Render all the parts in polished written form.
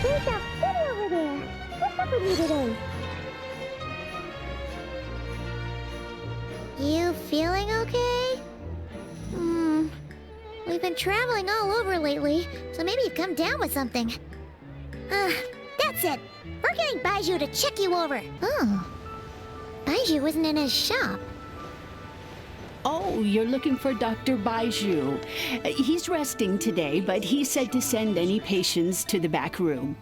There's a kitty over there. What's up with you today? You feeling okay? We've been traveling all over lately, so maybe you've come down with something. That's it. We're getting Baiju to check you over. Oh. Baiju isn't in his shop. Oh, you're looking for Dr. Baiju. He's resting today, but he said to send any patients to the back room.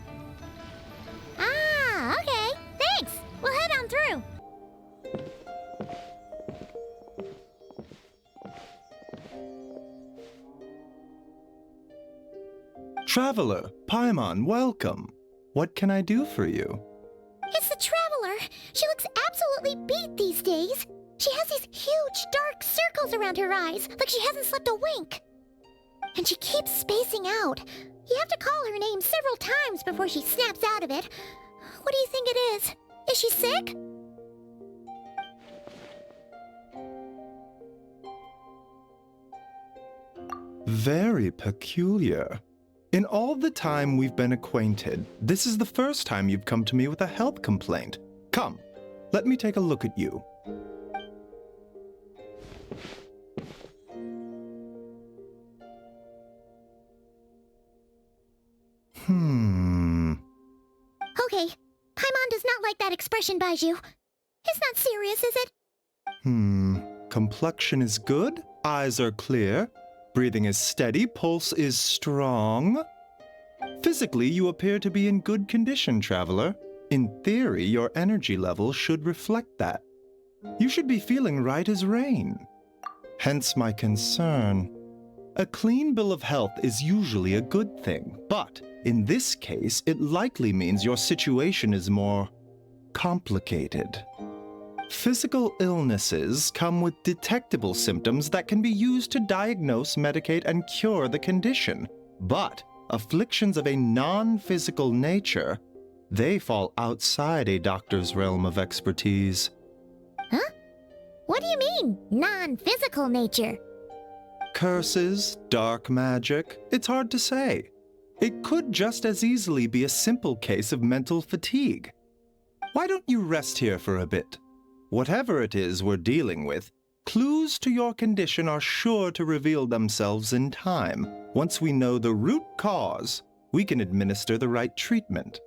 Ah, okay. Thanks. We'll head on through. Traveler, Paimon, welcome. What can I do for you? It's the Traveler. She looks absolutely beat these days. She has these huge dark circles around her eyes, like she hasn't slept a wink. And she keeps spacing out. You have to call her name several times before she snaps out of it. What do you think it is? Is she sick? Very peculiar. In all the time we've been acquainted, this is the first time you've come to me with a health complaint. Come, let me take a look at you. Okay, Paimon does not like that expression, Baiju. It's not serious, is it? Complexion is good, eyes are clear, breathing is steady, pulse is strong. Physically, you appear to be in good condition, Traveler. In theory, your energy level should reflect that. You should be feeling right as rain. Hence my concern. A clean bill of health is usually a good thing, but in this case, it likely means your situation is more complicated. Physical illnesses come with detectable symptoms that can be used to diagnose, medicate, and cure the condition. But afflictions of a non-physical nature, they fall outside a doctor's realm of expertise. Huh? What do you mean, non-physical nature? Curses, dark magic, it's hard to say. It could just as easily be a simple case of mental fatigue. Why don't you rest here for a bit? Whatever it is we're dealing with, clues to your condition are sure to reveal themselves in time. Once we know the root cause, we can administer the right treatment.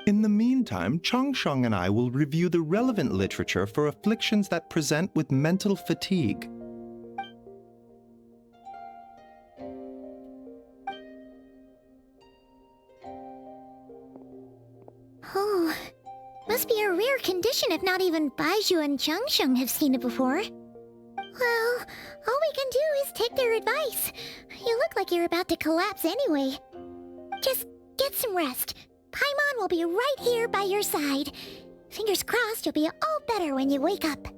In the meantime, Changsheng and I will review the relevant literature for afflictions that present with mental fatigue. Oh, must be a rare condition if not even Baiju and Changsheng have seen it before. Well, all we can do is take their advice. You look like you're about to collapse anyway. Just get some rest. Paimon will be right here by your side. Fingers crossed you'll be all better when you wake up.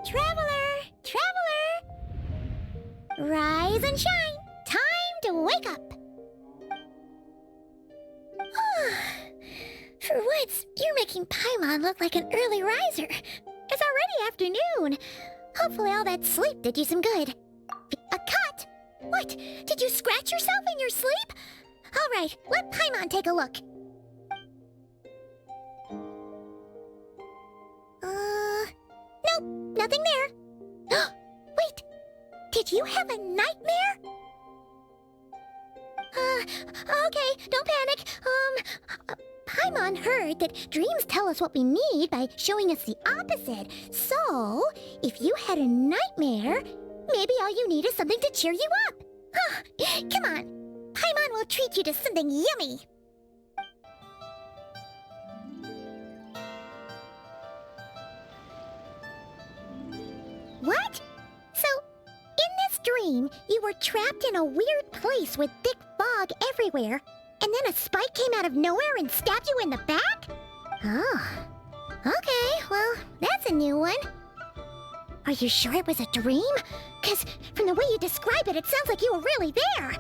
Traveler! Traveler! Rise and shine! Time to wake up! For once, you're making Paimon look like an early riser. It's already afternoon. Hopefully all that sleep did you some good. A cut? What? Did you scratch yourself in your sleep? All right, let Paimon take a look. Nope, nothing there. Wait, did you have a nightmare? Okay, don't panic. Paimon heard that dreams tell us what we need by showing us the opposite. So, if you had a nightmare, maybe all you need is something to cheer you up. Come on, Paimon will treat you to something yummy. What? So, in this dream, you were trapped in a weird place with thick fog everywhere, and then a spike came out of nowhere and stabbed you in the back? Oh. Okay, well, that's a new one. Are you sure it was a dream? 'Cause from the way you describe it, it sounds like you were really there.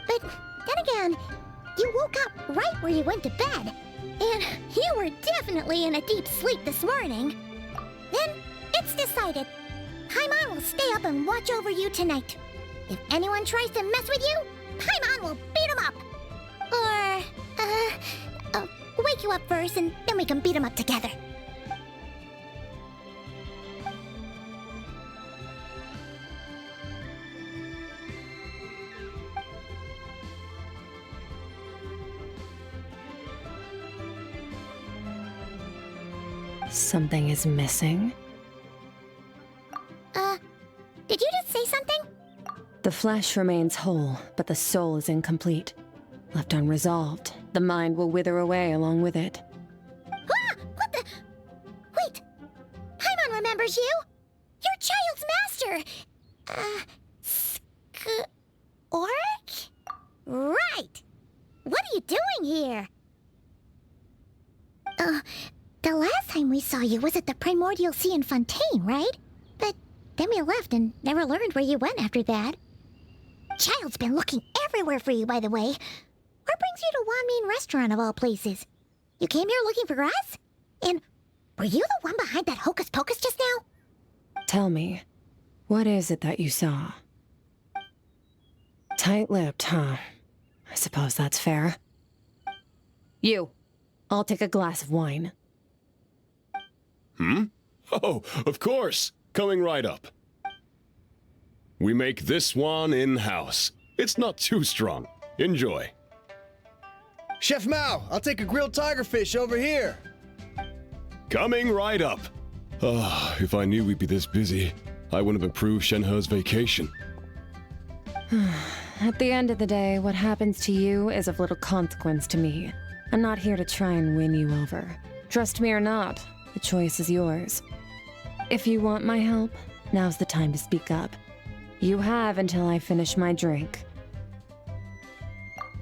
But then again, you woke up right where you went to bed. And you were definitely in a deep sleep this morning. Then, it's decided. Paimon will stay up and watch over you tonight. If anyone tries to mess with you, Paimon will beat him up. Or, wake you up first and then we can beat him up together. Something is missing. Did you just say something? The flesh remains whole, but the soul is incomplete. Left unresolved, the mind will wither away along with it. Ah! What the? Wait! Paimon remembers you! Your child's master! Skirk? Right! What are you doing here? The last time we saw you was at the Primordial Sea in Fontaine, right? But then we left and never learned where you went after that. Child's been looking everywhere for you, by the way. What brings you to Wanmin Restaurant of all places? You came here looking for us? And were you the one behind that hocus pocus just now? Tell me, what is it that you saw? Tight-lipped, huh? I suppose that's fair. You, I'll take a glass of wine. Oh, of course. Coming right up. We make this one in-house. It's not too strong. Enjoy. Chef Mao, I'll take a grilled tigerfish over here. Coming right up. If I knew we'd be this busy, I wouldn't have approved Shenhe's vacation. At the end of the day, what happens to you is of little consequence to me. I'm not here to try and win you over. Trust me or not, the choice is yours. If you want my help, now's the time to speak up. You have until I finish my drink.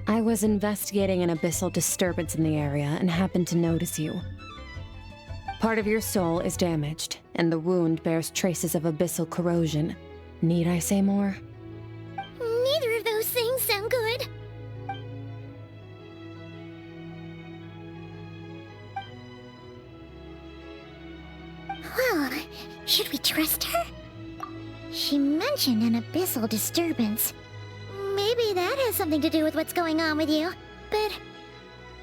I was investigating an abyssal disturbance in the area and happened to notice you. Part of your soul is damaged, and the wound bears traces of abyssal corrosion. Need I say more? Neither of those things sound good. Well, should we trust her? She mentioned an abyssal disturbance. Maybe that has something to do with what's going on with you. But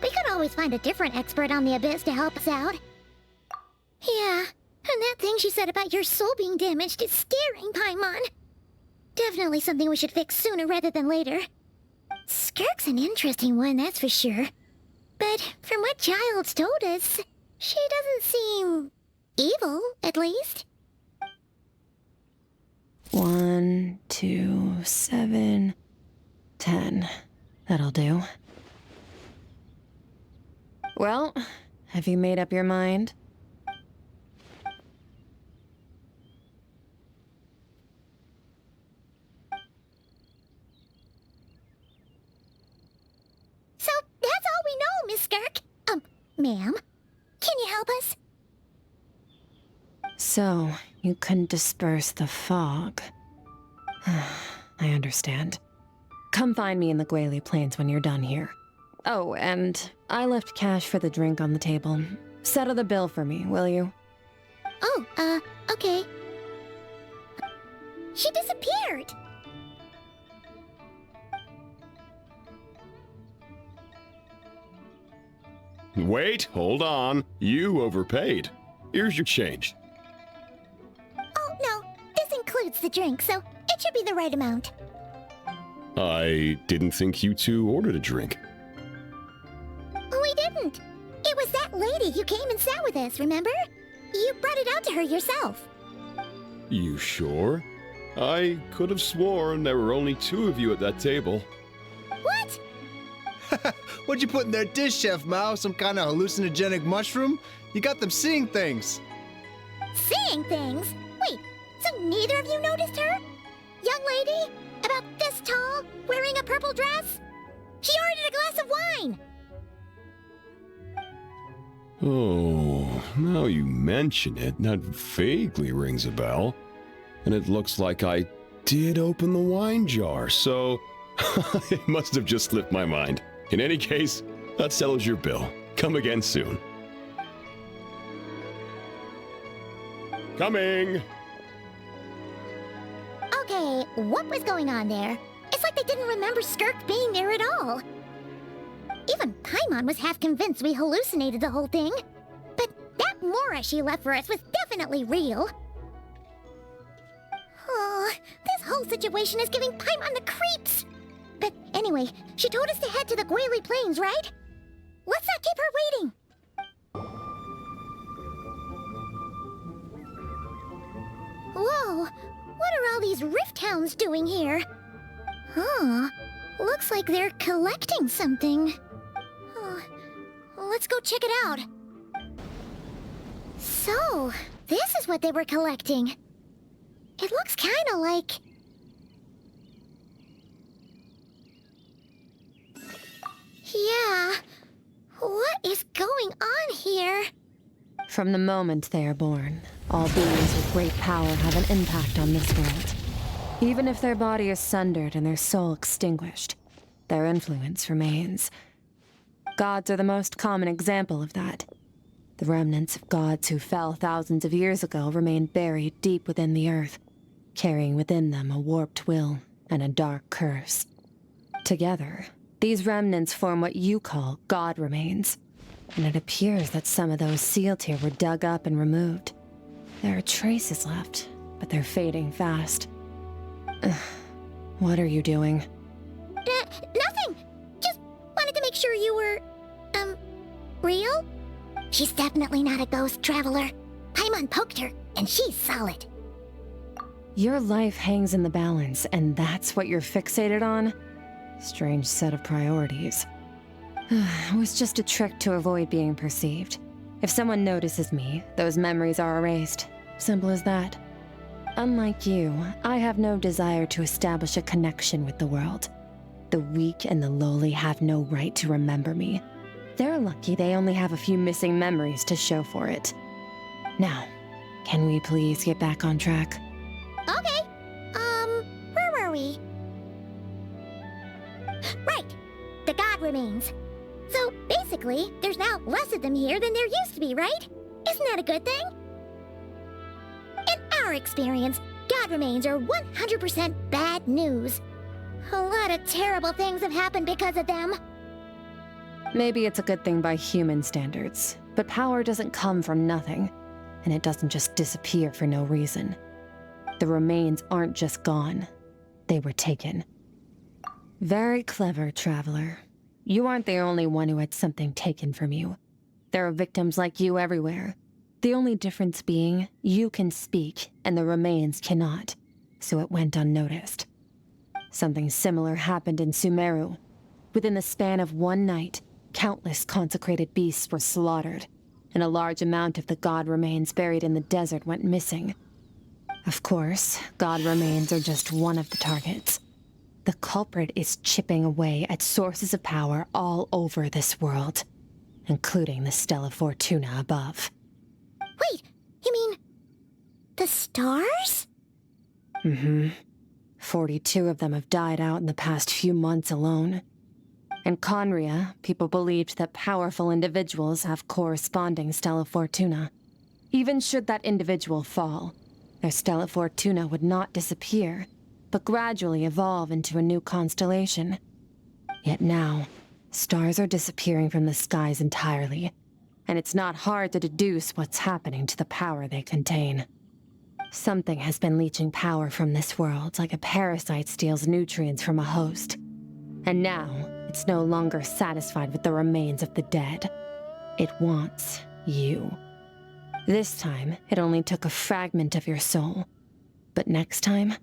we could always find a different expert on the abyss to help us out. Yeah, and that thing she said about your soul being damaged is scaring, Paimon. Definitely something we should fix sooner rather than later. Skirk's an interesting one, that's for sure. But from what Child's told us, she doesn't seem evil, at least. 1, 2, 7, 10. That'll do. Well, have you made up your mind? So, that's all we know, Miss Skirk. Ma'am, can you help us? So, you couldn't disperse the fog. I understand. Come find me in the Guili Plains when you're done here. Oh, and I left cash for the drink on the table. Settle the bill for me, will you? Oh, okay. She disappeared! Wait, hold on. You overpaid. Here's your change. Oh, no. This includes the drink, so it should be the right amount. I didn't think you two ordered a drink. We didn't. It was that lady who came and sat with us, remember? You brought it out to her yourself. You sure? I could have sworn there were only 2 of you at that table. What? What'd you put in their dish, Chef Mao? Some kind of hallucinogenic mushroom? You got them seeing things. Seeing things? Wait, so neither of you noticed her? Young lady? About this tall? Wearing a purple dress? She ordered a glass of wine! Oh, now you mention it, that vaguely rings a bell. And it looks like I did open the wine jar, so it must have just slipped my mind. In any case, that settles your bill. Come again soon. Coming! Okay, what was going on there? It's like they didn't remember SKIRK being there at all. Even Paimon was half convinced we hallucinated the whole thing. But that Mora she left for us was definitely real. Oh, this whole situation is giving Paimon the creeps. But anyway, she told us to head to the Guili Plains, right? Let's not keep her waiting. Whoa, what are all these rift hounds doing here? Huh, looks like they're collecting something. Let's go check it out. So, this is what they were collecting. It looks kinda like... Yeah, what is going on here? From the moment they are born, all beings with great power have an impact on this world. Even if their body is sundered and their soul extinguished, their influence remains. Gods are the most common example of that. The remnants of gods who fell thousands of years ago remain buried deep within the earth, carrying within them a warped will and a dark curse. Together, these remnants form what you call god remains, and it appears that some of those sealed here were dug up and removed. There are traces left, but they're fading fast. What are you doing? Nothing! Just wanted to make sure you were, real? She's definitely not a ghost traveler. Paimon poked her, and she's solid. Your life hangs in the balance, and that's what you're fixated on? Strange set of priorities. It was just a trick to avoid being perceived. If someone notices me, those memories are erased. Simple as that. Unlike you, I have no desire to establish a connection with the world. The weak and the lowly have no right to remember me. They're lucky they only have a few missing memories to show for it. Now, can we please get back on track? Okay. Where were we? Right. The god remains. So, basically, there's now less of them here than there used to be, right? Isn't that a good thing? In our experience, god remains are 100% bad news. A lot of terrible things have happened because of them. Maybe it's a good thing by human standards, but power doesn't come from nothing, and it doesn't just disappear for no reason. The remains aren't just gone, they were taken. Very clever, traveler. You aren't the only one who had something taken from you. There are victims like you everywhere. The only difference being, you can speak, and the remains cannot, so it went unnoticed. Something similar happened in Sumeru. Within the span of one night, countless consecrated beasts were slaughtered, and a large amount of the god remains buried in the desert went missing. Of course, god remains are just one of the targets. The culprit is chipping away at sources of power all over this world, including the Stella Fortuna above. Wait, you mean... the stars? 42 of them have died out in the past few months alone. In Conria, people believed that powerful individuals have corresponding Stella Fortuna. Even should that individual fall, their Stella Fortuna would not disappear, but gradually evolve into a new constellation. Yet now, stars are disappearing from the skies entirely, and it's not hard to deduce what's happening to the power they contain. Something has been leeching power from this world like a parasite steals nutrients from a host. And now, it's no longer satisfied with the remains of the dead. It wants you. This time, it only took a fragment of your soul. But next time,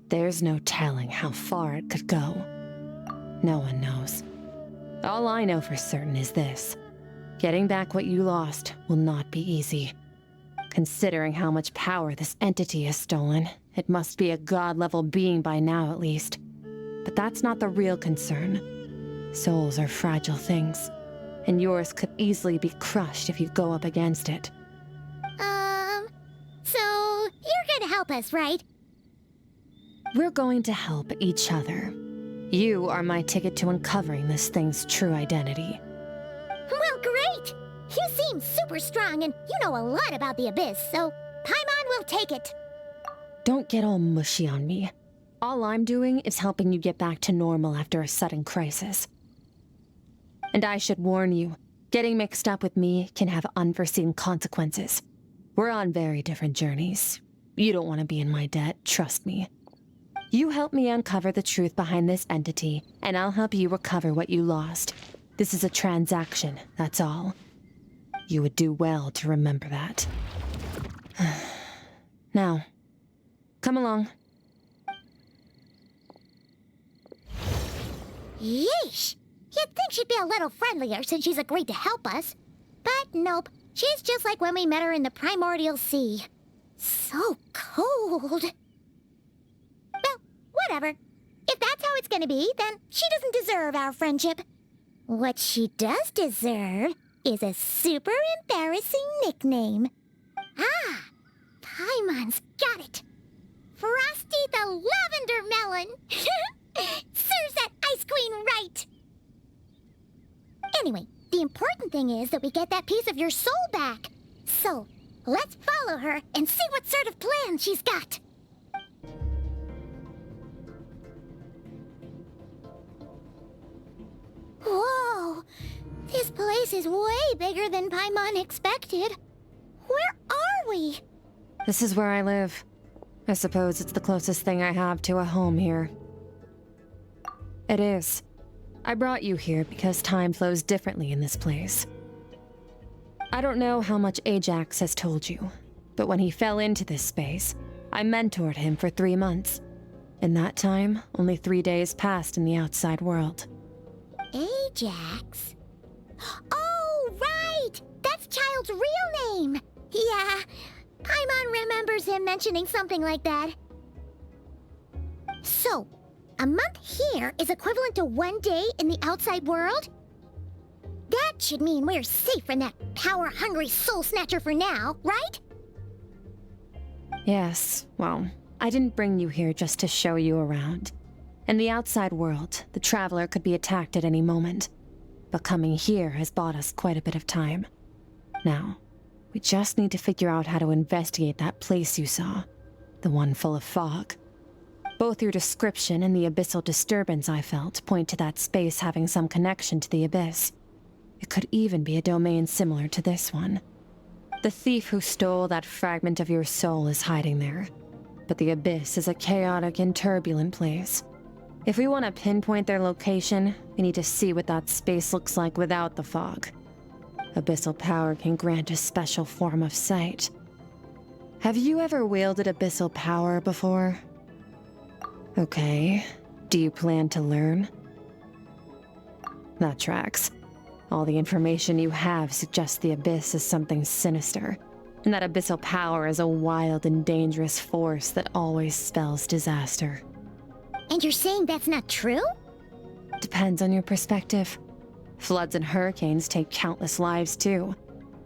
there's no telling how far it could go. No one knows. All I know for certain is this. Getting back what you lost will not be easy. Considering how much power this entity has stolen, it must be a god-level being by now at least. But that's not the real concern. Souls are fragile things, and yours could easily be crushed if you go up against it. So you're gonna help us, right? We're going to help each other. You are my ticket to uncovering this thing's true identity. Well, great! You seem super strong and you know a lot about the Abyss, so Paimon will take it. Don't get all mushy on me. All I'm doing is helping you get back to normal after a sudden crisis. And I should warn you, getting mixed up with me can have unforeseen consequences. We're on very different journeys. You don't want to be in my debt, trust me. You help me uncover the truth behind this entity, and I'll help you recover what you lost. This is a transaction, that's all. You would do well to remember that. Now, come along. Yeesh! You'd think she'd be a little friendlier since she's agreed to help us. But nope, she's just like when we met her in the primordial sea. So cold. Well, whatever. If that's how it's gonna be, then she doesn't deserve our friendship. What she does deserve is a super embarrassing nickname. Ah, Paimon's got it. Frosty the Lavender Melon. Serves that ice queen right. Anyway, the important thing is that we get that piece of your soul back. So, let's follow her and see what sort of plan she's got. Whoa! This place is way bigger than Paimon expected. Where are we? This is where I live. I suppose it's the closest thing I have to a home here. It is. I brought you here because time flows differently in this place. I don't know how much Ajax has told you, but when he fell into this space, I mentored him for 3 months. In that time, only 3 days passed in the outside world. Ajax? Oh, right! That's Child's real name! Yeah, Paimon remembers him mentioning something like that. So, a month here is equivalent to 1 day in the outside world? That should mean we're safe from that power-hungry soul snatcher for now, right? Yes, well, I didn't bring you here just to show you around. In the outside world, the Traveler could be attacked at any moment. But coming here has bought us quite a bit of time. Now, we just need to figure out how to investigate that place you saw. The one full of fog. Both your description and the abyssal disturbance I felt point to that space having some connection to the Abyss. It could even be a domain similar to this one. The thief who stole that fragment of your soul is hiding there. But the Abyss is a chaotic and turbulent place. If we want to pinpoint their location, we need to see what that space looks like without the fog. Abyssal power can grant a special form of sight. Have you ever wielded abyssal power before? Okay. Do you plan to learn? That tracks. All the information you have suggests the Abyss is something sinister, and that abyssal power is a wild and dangerous force that always spells disaster. And you're saying that's not true? Depends on your perspective. Floods and hurricanes take countless lives too.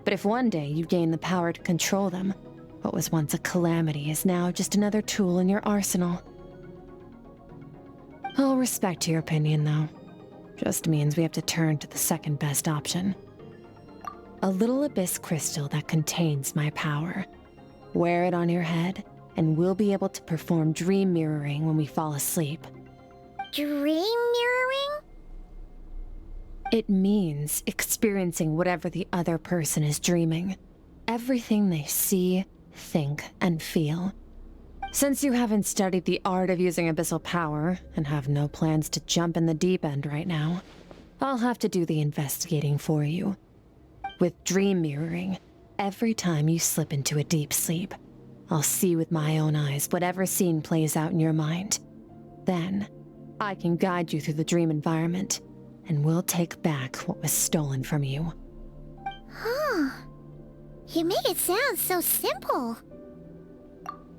But if one day you gain the power to control them, what was once a calamity is now just another tool in your arsenal. I'll respect your opinion, though. Just means we have to turn to the second best option. A little abyss crystal that contains my power. Wear it on your head, and we'll be able to perform dream mirroring when we fall asleep. Dream mirroring? It means experiencing whatever the other person is dreaming. Everything they see, think, and feel. Since you haven't studied the art of using abyssal power, and have no plans to jump in the deep end right now, I'll have to do the investigating for you. With dream mirroring, every time you slip into a deep sleep, I'll see with my own eyes whatever scene plays out in your mind. Then, I can guide you through the dream environment, and we'll take back what was stolen from you. Huh. You make it sound so simple.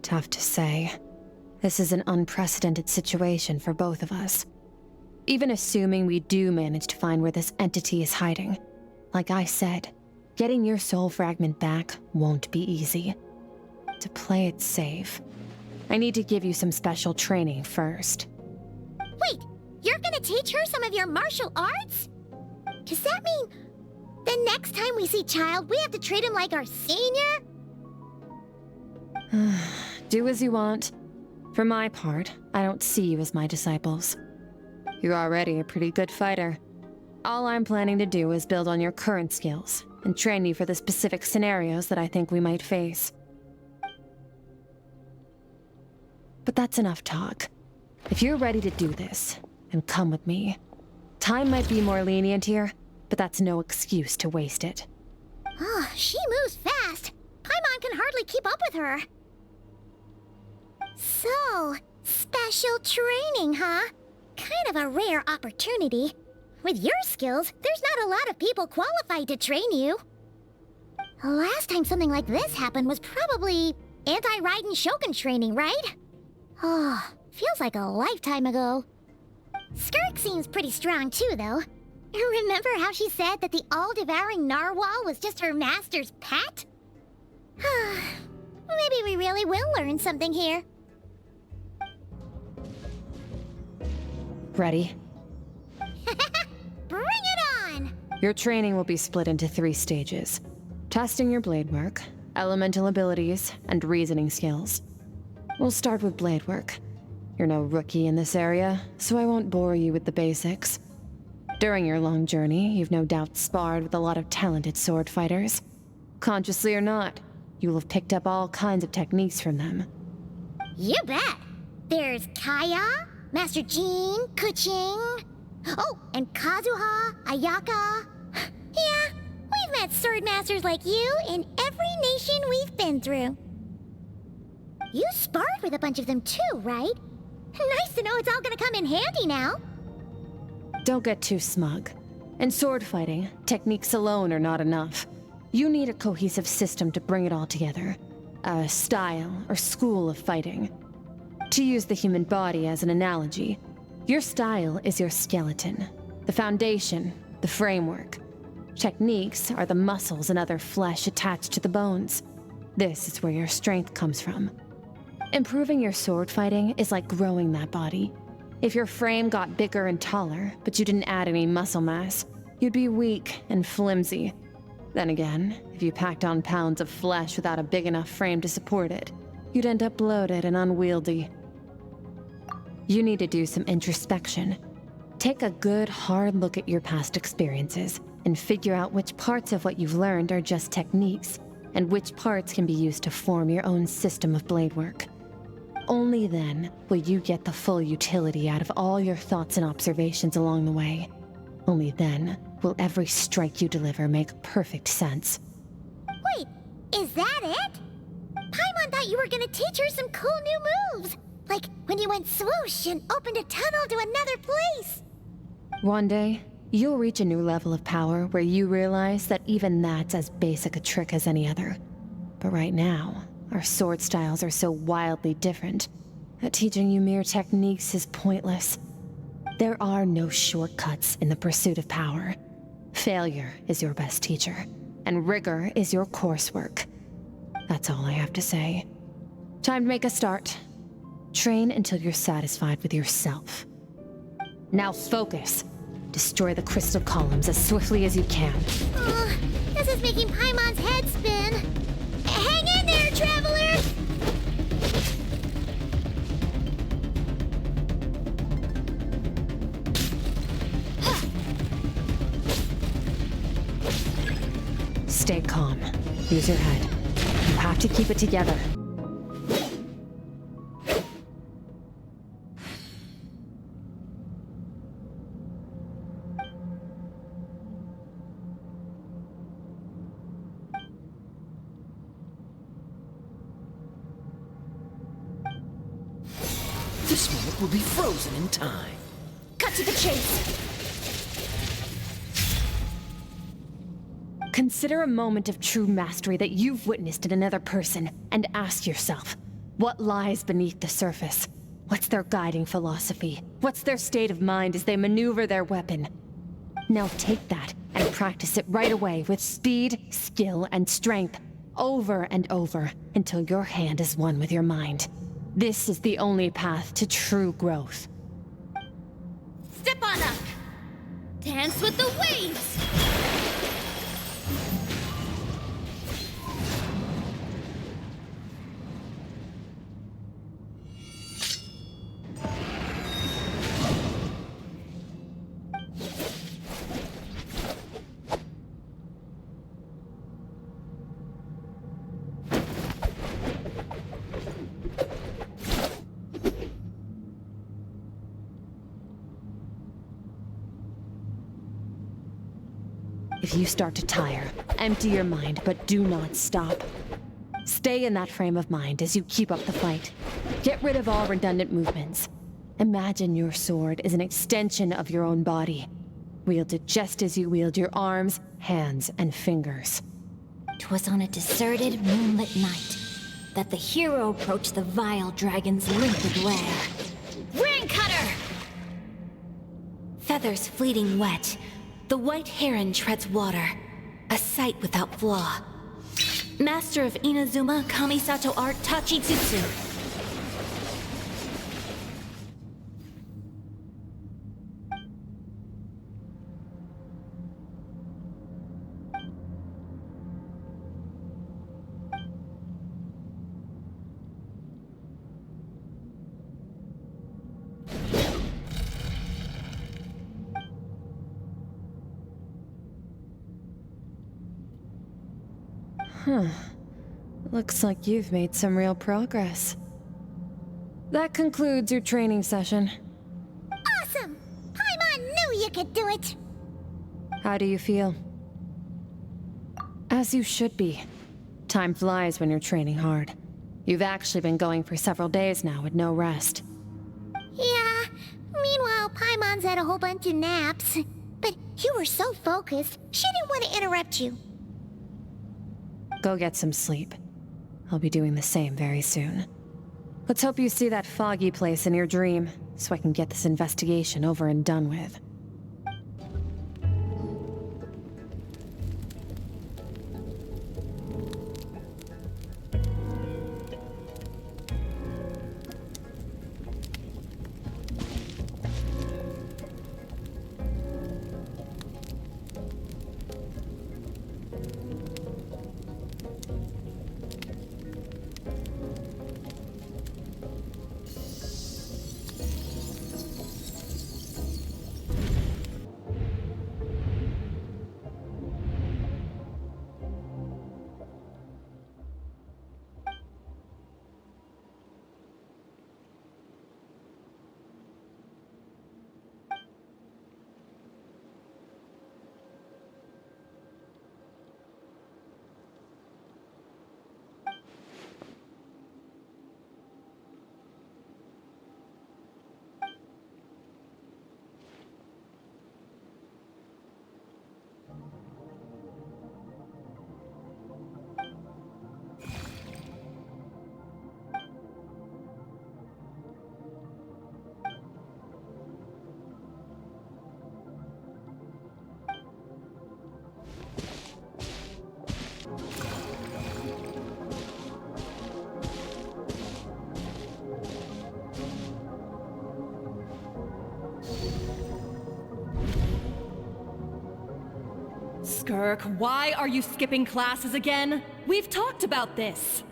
Tough to say. This is an unprecedented situation for both of us. Even assuming we do manage to find where this entity is hiding, like I said, getting your soul fragment back won't be easy. To play it safe, I need to give you some special training first. Wait, you're gonna teach her some of your martial arts? Does that mean the next time we see Child, we have to treat him like our senior? Do as you want. For my part, I don't see you as my disciples. You're already a pretty good fighter. All I'm planning to do is build on your current skills and train you for the specific scenarios that I think we might face. But that's enough talk. If you're ready to do this, then come with me. Time might be more lenient here, but that's no excuse to waste it. Oh, she moves fast. Paimon can hardly keep up with her. So, special training, huh? Kind of a rare opportunity. With your skills, there's not a lot of people qualified to train you. The last time something like this happened was probably anti-Raiden Shogun training, right? Oh, feels like a lifetime ago. SKIRK seems pretty strong too, though. Remember how she said that the all-devouring narwhal was just her master's pet? Maybe we really will learn something here. Ready? Bring it on! Your training will be split into 3 stages. Testing your blade work, elemental abilities, and reasoning skills. We'll start with blade work. You're no rookie in this area, so I won't bore you with the basics. During your long journey, you've no doubt sparred with a lot of talented sword fighters. Consciously or not, you will have picked up all kinds of techniques from them. You bet! There's Kaya, Master Jean, Kuching... Oh, and Kazuha, Ayaka... Yeah, we've met sword masters like you in every nation we've been through. You sparred with a bunch of them too, right? Nice to know it's all gonna come in handy now. Don't get too smug. In sword fighting, techniques alone are not enough. You need a cohesive system to bring it all together. A style or school of fighting. To use the human body as an analogy, your style is your skeleton, the foundation, the framework. Techniques are the muscles and other flesh attached to the bones. This is where your strength comes from. Improving your sword fighting is like growing that body. If your frame got bigger and taller, but you didn't add any muscle mass, you'd be weak and flimsy. Then again, if you packed on pounds of flesh without a big enough frame to support it, you'd end up bloated and unwieldy. You need to do some introspection. Take a good, hard look at your past experiences and figure out which parts of what you've learned are just techniques, and which parts can be used to form your own system of blade work. Only then will you get the full utility out of all your thoughts and observations along the way. Only then will every strike you deliver make perfect sense. Wait, is that it? Paimon thought you were gonna teach her some cool new moves. Like when you went swoosh and opened a tunnel to another place. One day, you'll reach a new level of power where you realize that even that's as basic a trick as any other. But right now, our sword styles are so wildly different that teaching you mere techniques is pointless. There are no shortcuts in the pursuit of power. Failure is your best teacher, and rigor is your coursework. That's all I have to say. Time to make a start. Train until you're satisfied with yourself. Now focus. Destroy the crystal columns as swiftly as you can. This is is making Paimon's head spin. Hang in there, traveler! Stay calm. Use your head. You have to keep it together. This moment will be frozen in time. Cut to the chase! Consider a moment of true mastery that you've witnessed in another person, and ask yourself, what lies beneath the surface? What's their guiding philosophy? What's their state of mind as they maneuver their weapon? Now take that and practice it right away with speed, skill, and strength, over and over, until your hand is one with your mind. This is the only path to true growth. Step on up! Dance with the waves! If you start to tire, empty your mind, but do not stop. Stay in that frame of mind as you keep up the fight. Get rid of all redundant movements. Imagine your sword is an extension of your own body. Wield it just as you wield your arms, hands, and fingers. 'Twas on a deserted, moonlit night that the hero approached the vile dragon's limpid lair. Ring cutter! Feathers fleeting wet, the white heron treads water, a sight without flaw. Master of Inazuma Kamisato art Tachitsutsu. Huh. Looks like you've made some real progress. That concludes your training session. Awesome! Paimon knew you could do it! How do you feel? As you should be. Time flies when you're training hard. You've actually been going for several days now with no rest. Yeah, meanwhile Paimon's had a whole bunch of naps. But you were so focused, she didn't want to interrupt you. Go get some sleep. I'll be doing the same very soon. Let's hope you see that foggy place in your dream, so I can get this investigation over and done with. SKIRK, why are you skipping classes again? We've talked about this.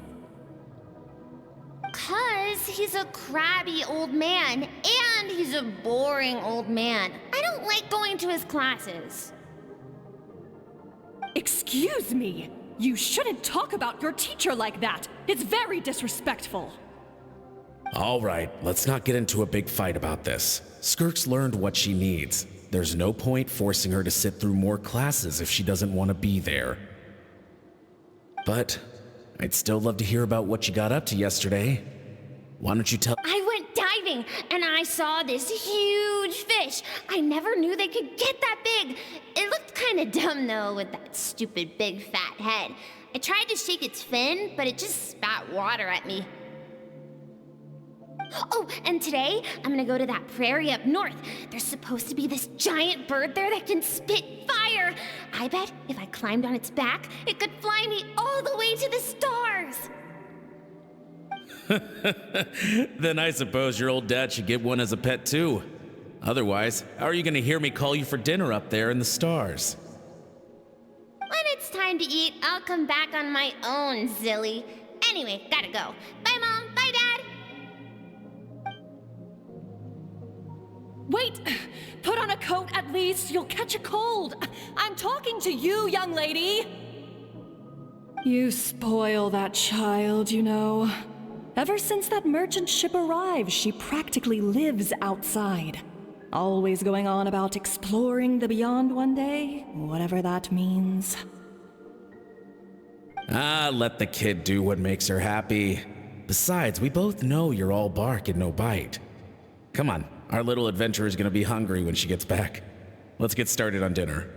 'Cause he's a crabby old man, and he's a boring old man. I don't like going to his classes. Excuse me. You shouldn't talk about your teacher like that. It's very disrespectful. All right, let's not get into a big fight about this. SKIRK's learned what she needs. There's no point forcing her to sit through more classes if she doesn't want to be there. But I'd still love to hear about what you got up to yesterday. Why don't you tell— I went diving, and I saw this huge fish. I never knew they could get that big. It looked kind of dumb, though, with that stupid big fat head. I tried to shake its fin, but it just spat water at me. Oh, and today, I'm gonna go to that prairie up north. There's supposed to be this giant bird there that can spit fire. I bet if I climbed on its back, it could fly me all the way to the stars. Then I suppose your old dad should get one as a pet too. Otherwise, how are you gonna hear me call you for dinner up there in the stars? When it's time to eat, I'll come back on my own, Zilly. Anyway, gotta go. Bye, Mom. Bye, Dad. Wait! Put on a coat at least. You'll catch a cold. I'm talking to you, young lady. You spoil that child, you know. Ever since that merchant ship arrived, she practically lives outside. Always going on about exploring the beyond one day, whatever that means. Let the kid do what makes her happy. Besides, we both know you're all bark and no bite. Come on, our little adventurer is gonna be hungry when she gets back. Let's get started on dinner.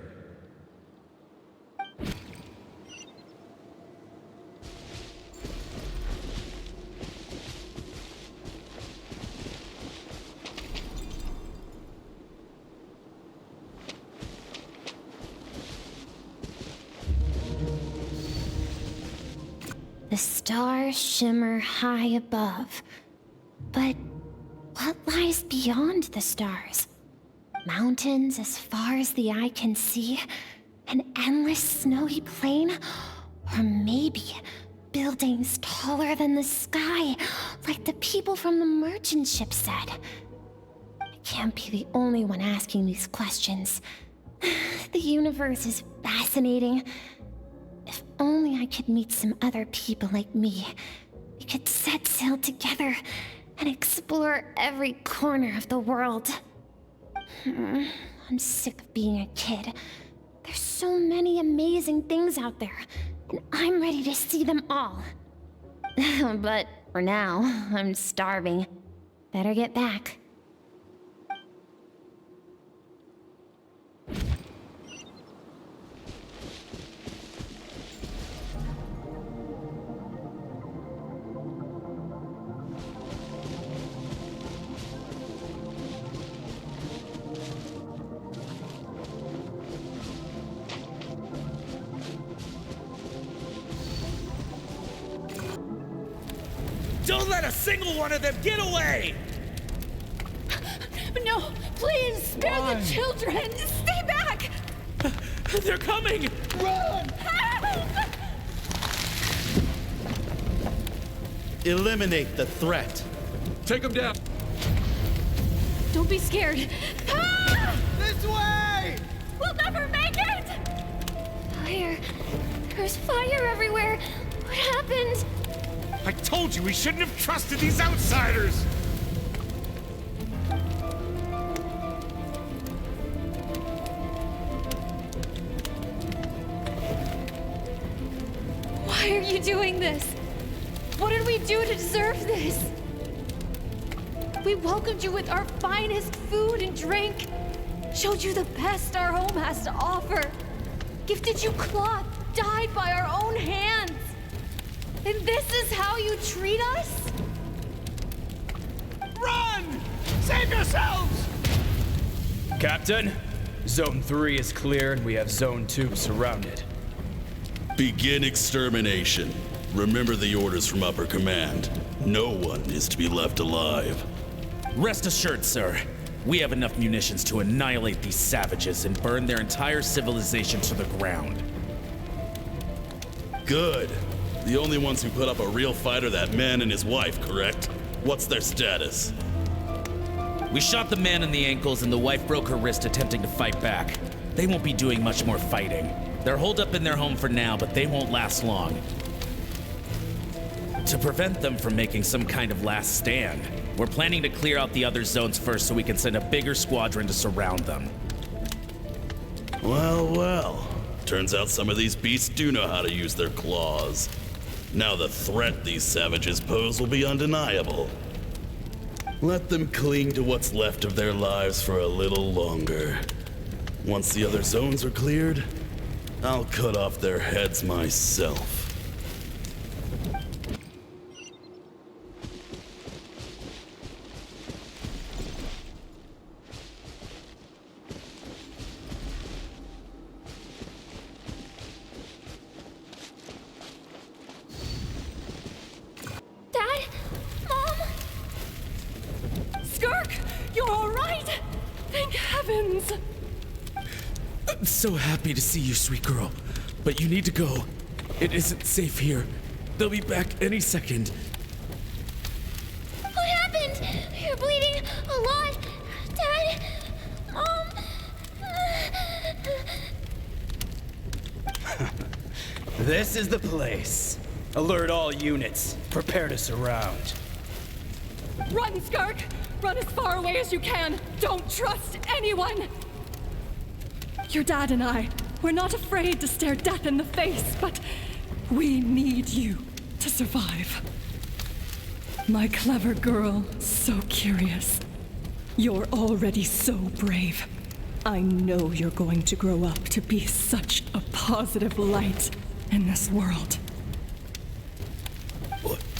The stars shimmer high above. But what lies beyond the stars? Mountains as far as the eye can see? An endless snowy plain? Or maybe buildings taller than the sky, like the people from the merchant ship said? I can't be the only one asking these questions. The universe is fascinating. If only I could meet some other people like me. We could set sail together and explore every corner of the world. I'm sick of being a kid. There's so many amazing things out there, and I'm ready to see them all. But for now, I'm starving. Better get back. Don't let a single one of them get away! No, please, spare the children! Stay back! They're coming! Run! Help! Eliminate the threat. Take them down. Don't be scared. Ah! This way! We'll never make it! Fire. There's fire everywhere. What happened? I told you we shouldn't have trusted these outsiders! Why are you doing this? What did we do to deserve this? We welcomed you with our finest food and drink, showed you the best our home has to offer, gifted you cloth dyed by our own hands. And this is how you treat us? Run! Save yourselves! Captain, Zone 3 is clear and we have Zone 2 surrounded. Begin extermination. Remember the orders from upper command. No one is to be left alive. Rest assured, sir. We have enough munitions to annihilate these savages and burn their entire civilization to the ground. Good. The only ones who put up a real fight are that man and his wife, correct? What's their status? We shot the man in the ankles and the wife broke her wrist attempting to fight back. They won't be doing much more fighting. They're holed up in their home for now, but they won't last long. To prevent them from making some kind of last stand, we're planning to clear out the other zones first so we can send a bigger squadron to surround them. Well, well. Turns out some of these beasts do know how to use their claws. Now the threat these savages pose will be undeniable. Let them cling to what's left of their lives for a little longer. Once the other zones are cleared, I'll cut off their heads myself. So happy to see you, sweet girl. But you need to go. It isn't safe here. They'll be back any second. What happened? You're bleeding a lot. Dad? This is the place. Alert all units. Prepare to surround. Run, SKIRK! Run as far away as you can! Don't trust anyone! Your dad and I, we're not afraid to stare death in the face, but we need you to survive. My clever girl, so curious. You're already so brave. I know you're going to grow up to be such a positive light in this world.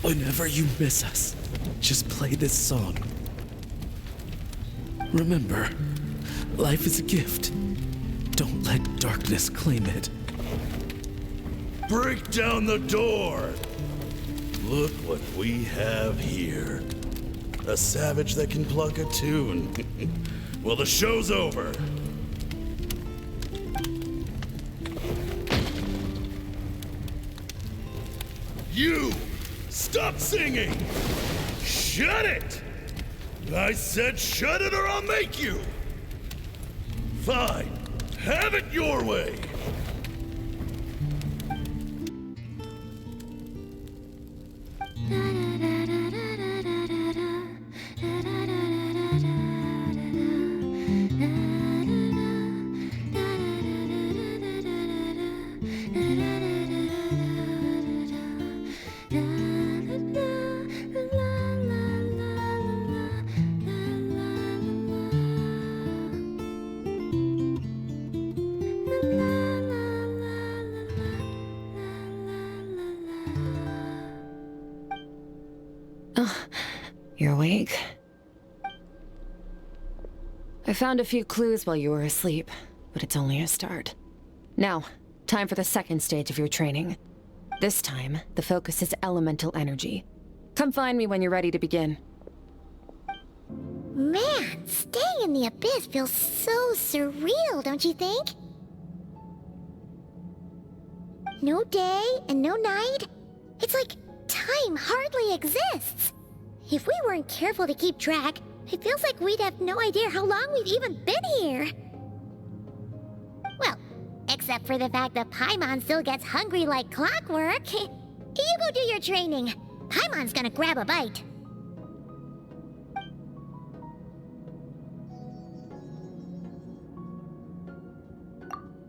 Whenever you miss us, just play this song. Remember, life is a gift. Don't let darkness claim it. Break down the door! Look what we have here. A savage that can pluck a tune. Well, the show's over. You! Stop singing! Shut it! I said shut it or I'll make you! Fine. Have it your way! You're awake? I found a few clues while you were asleep, but it's only a start. Now, time for the second stage of your training. This time, the focus is elemental energy. Come find me when you're ready to begin. Man, staying in the abyss feels so surreal, don't you think? No day and no night? It's like time hardly exists. If we weren't careful to keep track, it feels like we'd have no idea how long we've even been here. Well, except for the fact that Paimon still gets hungry like clockwork. You go do your training. Paimon's gonna grab a bite.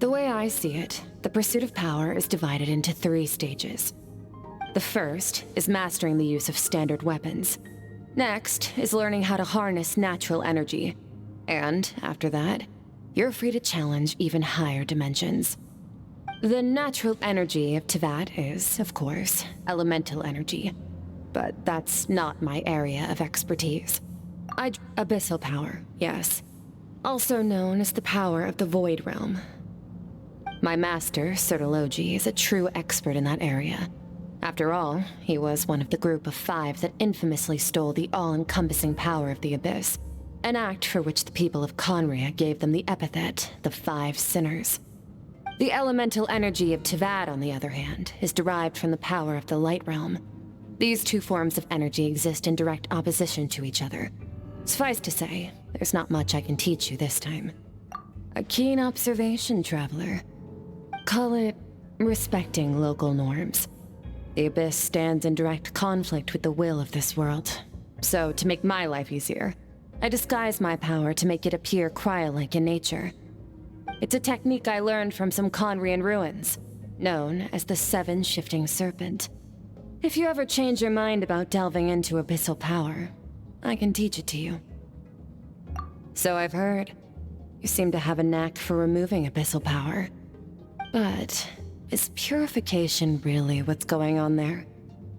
The way I see it, the pursuit of power is divided into 3 stages. The first is mastering the use of standard weapons. Next is learning how to harness natural energy. And after that, you're free to challenge even higher dimensions. The natural energy of Tayvat is, of course, elemental energy. But that's not my area of expertise. Abyssal power, yes. Also known as the power of the Void Realm. My master, Sirologi, is a true expert in that area. After all, he was one of the group of 5 that infamously stole the all-encompassing power of the Abyss. An act for which the people of Conria gave them the epithet, the Five Sinners. The elemental energy of Tayvat, on the other hand, is derived from the power of the Light Realm. These two forms of energy exist in direct opposition to each other. Suffice to say, there's not much I can teach you this time. A keen observation, traveler. Call it respecting local norms. The Abyss stands in direct conflict with the will of this world. So, to make my life easier, I disguise my power to make it appear cryo-like in nature. It's a technique I learned from some Conrian ruins, known as the Seven Shifting Serpent. If you ever change your mind about delving into abyssal power, I can teach it to you. So I've heard. You seem to have a knack for removing abyssal power. But is purification really what's going on there?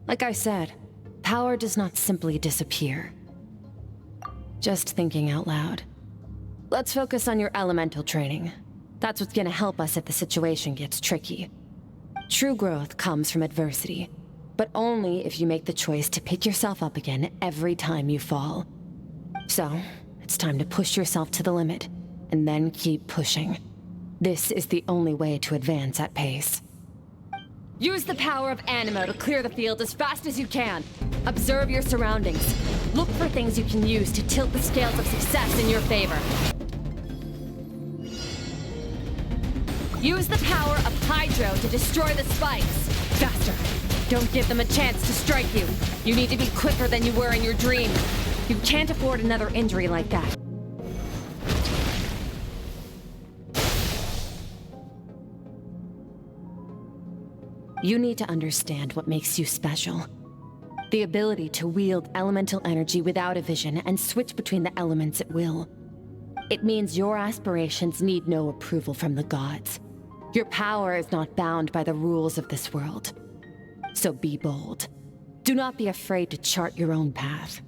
Like I said, power does not simply disappear. Just thinking out loud. Let's focus on your elemental training. That's what's gonna help us if the situation gets tricky. True growth comes from adversity, but only if you make the choice to pick yourself up again every time you fall. So, it's time to push yourself to the limit, and then keep pushing. This is the only way to advance at pace. Use the power of Animo to clear the field as fast as you can. Observe your surroundings. Look for things you can use to tilt the scales of success in your favor. Use the power of Hydro to destroy the spikes. Faster. Don't give them a chance to strike you. You need to be quicker than you were in your dream. You can't afford another injury like that. You need to understand what makes you special. The ability to wield elemental energy without a vision and switch between the elements at will. It means your aspirations need no approval from the gods. Your power is not bound by the rules of this world. So be bold. Do not be afraid to chart your own path.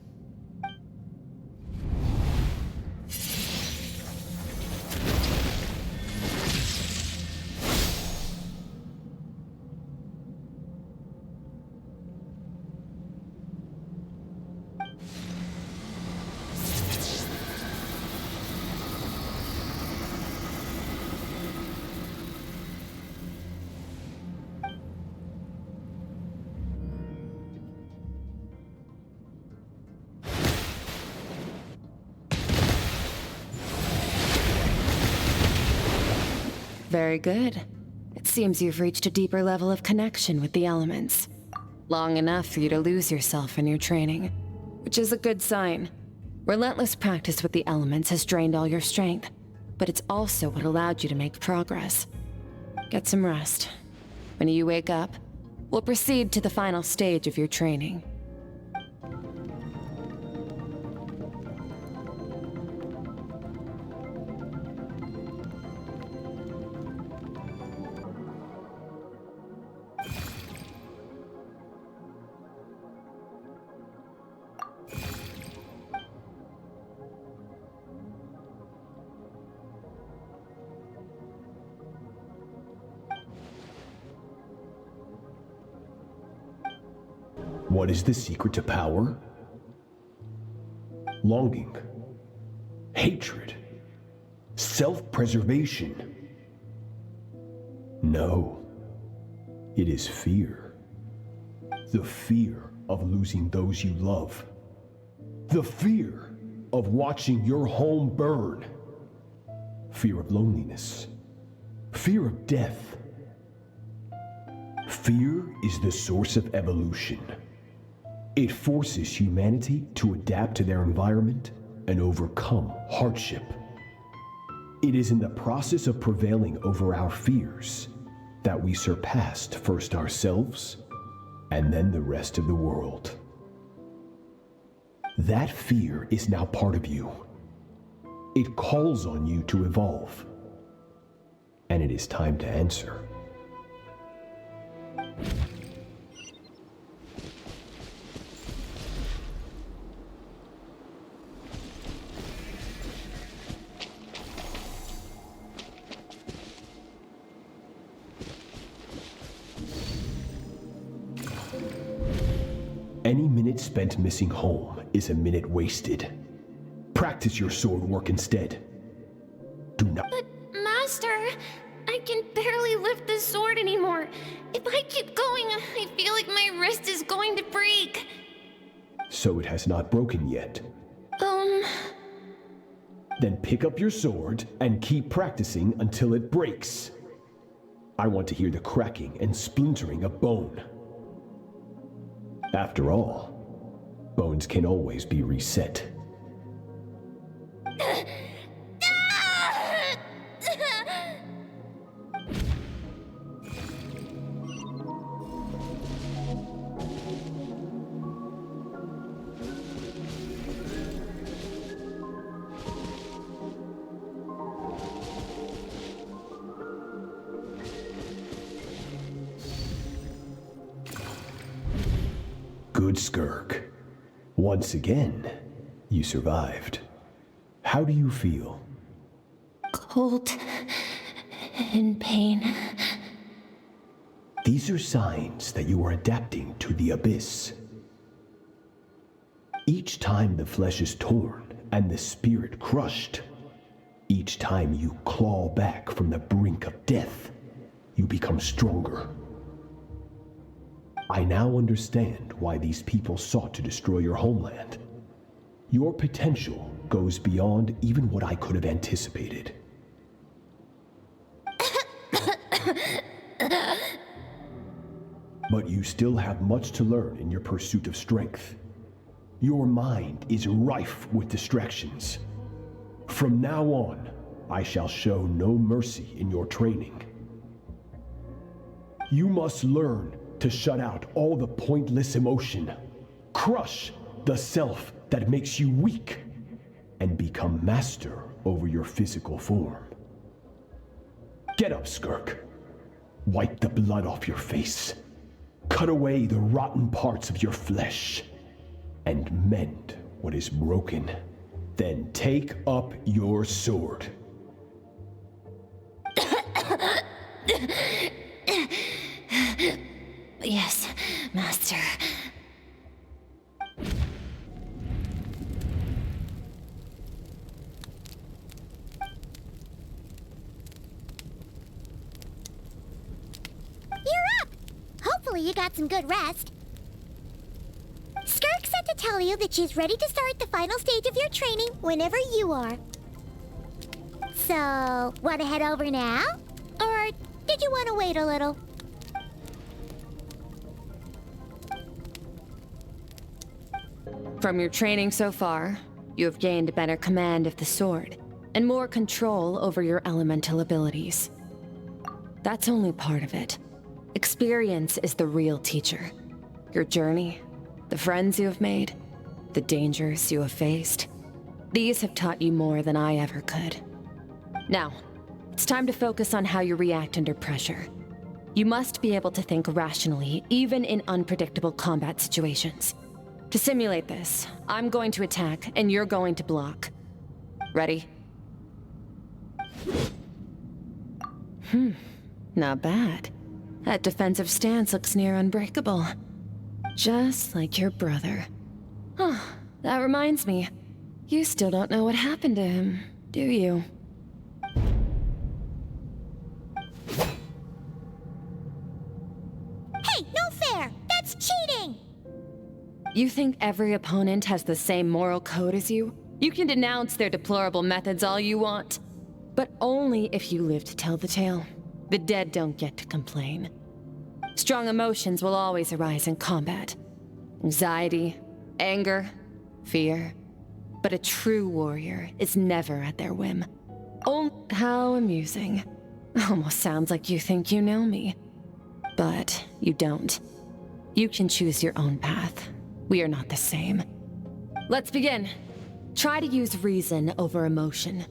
Very good. It seems you've reached a deeper level of connection with the elements. Long enough for you to lose yourself in your training, which is a good sign. Relentless practice with the elements has drained all your strength, but it's also what allowed you to make progress. Get some rest. When you wake up, we'll proceed to the final stage of your training. What is the secret to power? Longing, hatred, self-preservation. No, it is fear. The fear of losing those you love. The fear of watching your home burn. Fear of loneliness. Fear of death. Fear is the source of evolution. It forces humanity to adapt to their environment and overcome hardship. It is in the process of prevailing over our fears that we surpassed first ourselves and then the rest of the world. That fear is now part of you. It calls on you to evolve. And it is time to answer. Any minute spent missing home is a minute wasted. Practice your sword work instead. Do not. But, Master, I can barely lift the sword anymore. If I keep going, I feel like my wrist is going to break. So it has not broken yet. Then pick up your sword and keep practicing until it breaks. I want to hear the cracking and splintering of bone. After all, bones can always be reset. Good, SKIRK. Once again, you survived. How do you feel? Cold and pain. These are signs that you are adapting to the abyss. Each time the flesh is torn and the spirit crushed, each time you claw back from the brink of death, you become stronger. I now understand why these people sought to destroy your homeland. Your potential goes beyond even what I could have anticipated. But you still have much to learn in your pursuit of strength. Your mind is rife with distractions. From now on, I shall show no mercy in your training. You must learn to shut out all the pointless emotion, crush the self that makes you weak, and become master over your physical form. Get up, SKIRK. Wipe the blood off your face. Cut away the rotten parts of your flesh, and mend what is broken. Then take up your sword. Yes, Master. You're up! Hopefully you got some good rest. SKIRK said to tell you that she's ready to start the final stage of your training whenever you are. So, want to head over now? Or did you want to wait a little? From your training so far, you have gained better command of the sword, and more control over your elemental abilities. That's only part of it. Experience is the real teacher. Your journey, the friends you have made, the dangers you have faced. These have taught you more than I ever could. Now, it's time to focus on how you react under pressure. You must be able to think rationally, even in unpredictable combat situations. To simulate this, I'm going to attack, and you're going to block. Ready? Not bad. That defensive stance looks near unbreakable. Just like your brother. Oh, that reminds me. You still don't know what happened to him, do you? Hey, no fair! That's cheating! You think every opponent has the same moral code as you? You can denounce their deplorable methods all you want. But only if you live to tell the tale. The dead don't get to complain. Strong emotions will always arise in combat. Anxiety, anger, fear. But a true warrior is never at their whim. Oh, how amusing. Almost sounds like you think you know me. But you don't. You can choose your own path. We are not the same. Let's begin. Try to use reason over emotion.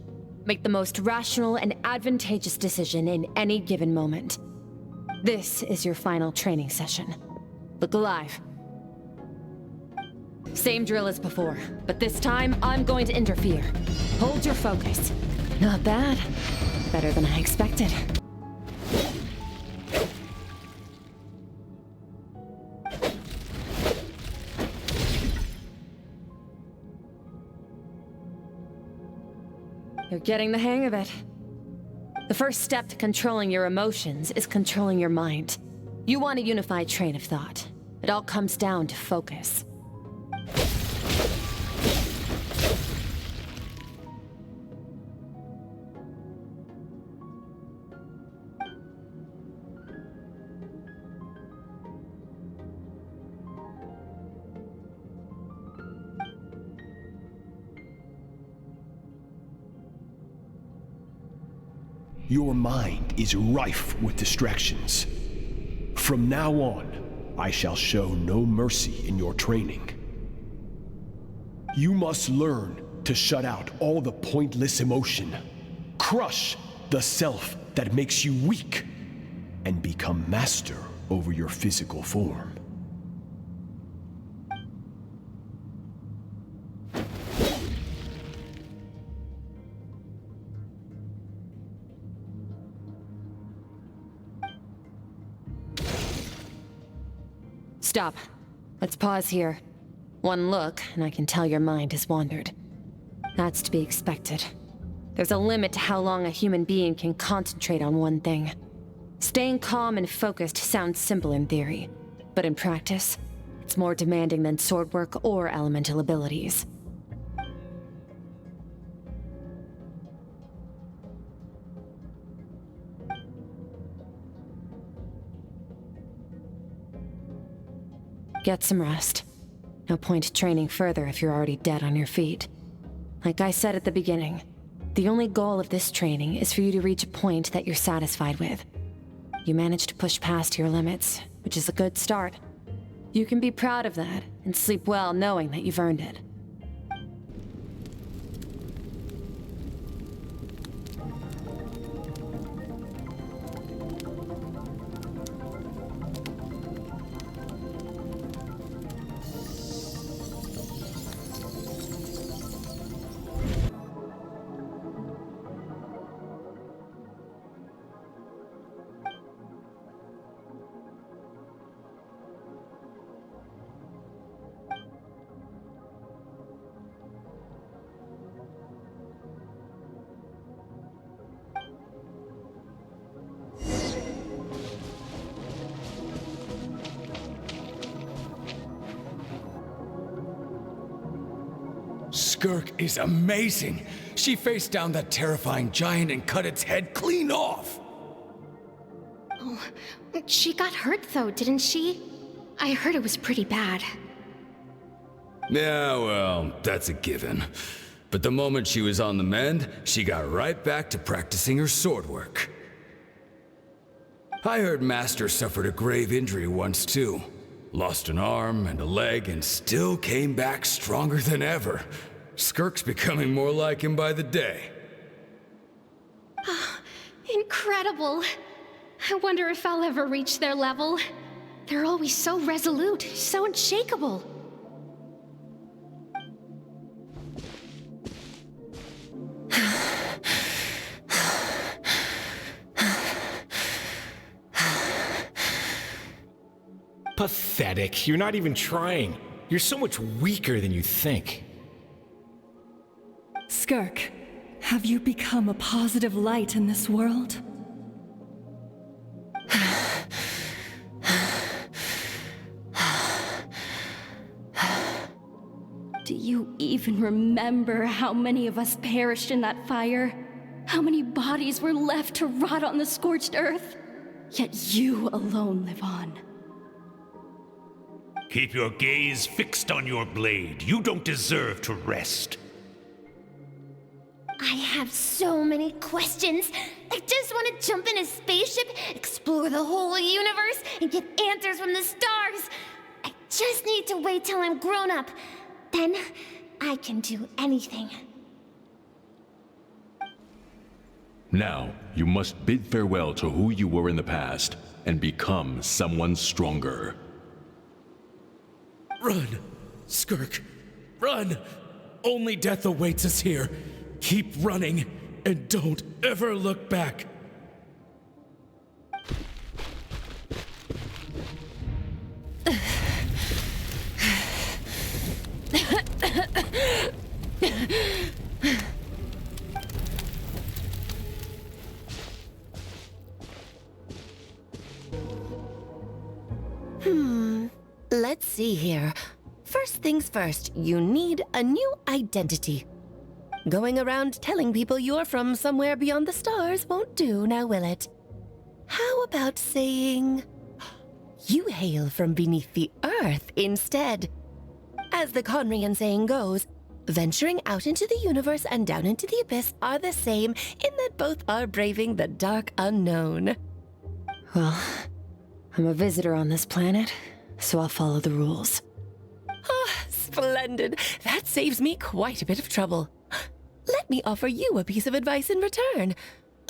Make the most rational and advantageous decision in any given moment. This is your final training session. Look alive. Same drill as before, but this time I'm going to interfere. Hold your focus. Not bad. Better than I expected. You're getting the hang of it. The first step to controlling your emotions is controlling your mind. You want a unified train of thought. It all comes down to focus. Your mind is rife with distractions. From now on, I shall show no mercy in your training. You must learn to shut out all the pointless emotion, crush the self that makes you weak, and become master over your physical form. Stop. Let's pause here. One look, and I can tell your mind has wandered. That's to be expected. There's a limit to how long a human being can concentrate on one thing. Staying calm and focused sounds simple in theory, but in practice, it's more demanding than sword work or elemental abilities. Get some rest. No point training further if you're already dead on your feet. Like I said at the beginning, the only goal of this training is for you to reach a point that you're satisfied with. You managed to push past your limits, which is a good start. You can be proud of that and sleep well knowing that you've earned it. SKIRK is amazing. She faced down that terrifying giant and cut its head clean off. Oh, she got hurt though, didn't she? I heard it was pretty bad. Yeah, well, that's a given. But the moment she was on the mend, she got right back to practicing her sword work. I heard Master suffered a grave injury once too. Lost an arm and a leg and still came back stronger than ever. SKIRK's becoming more like him by the day. Incredible. I wonder if I'll ever reach their level. They're always so resolute, so unshakable. Pathetic. You're not even trying. You're so much weaker than you think. SKIRK, have you become a positive light in this world? Do you even remember how many of us perished in that fire? How many bodies were left to rot on the scorched earth? Yet you alone live on. Keep your gaze fixed on your blade. You don't deserve to rest. I have so many questions. I just want to jump in a spaceship, explore the whole universe, and get answers from the stars. I just need to wait till I'm grown up. Then I can do anything. Now, you must bid farewell to who you were in the past and become someone stronger. Run! SKIRK, run! Only death awaits us here. Keep running, and don't ever look back. see here. First things first, you need a new identity. Going around telling people you're from somewhere beyond the stars won't do, now will it? How about saying you hail from beneath the earth instead? As the Conrian saying goes, venturing out into the universe and down into the abyss are the same in that both are braving the dark unknown. Well, I'm a visitor on this planet, so I'll follow the rules. Ah, splendid. That saves me quite a bit of trouble. Let me offer you a piece of advice in return,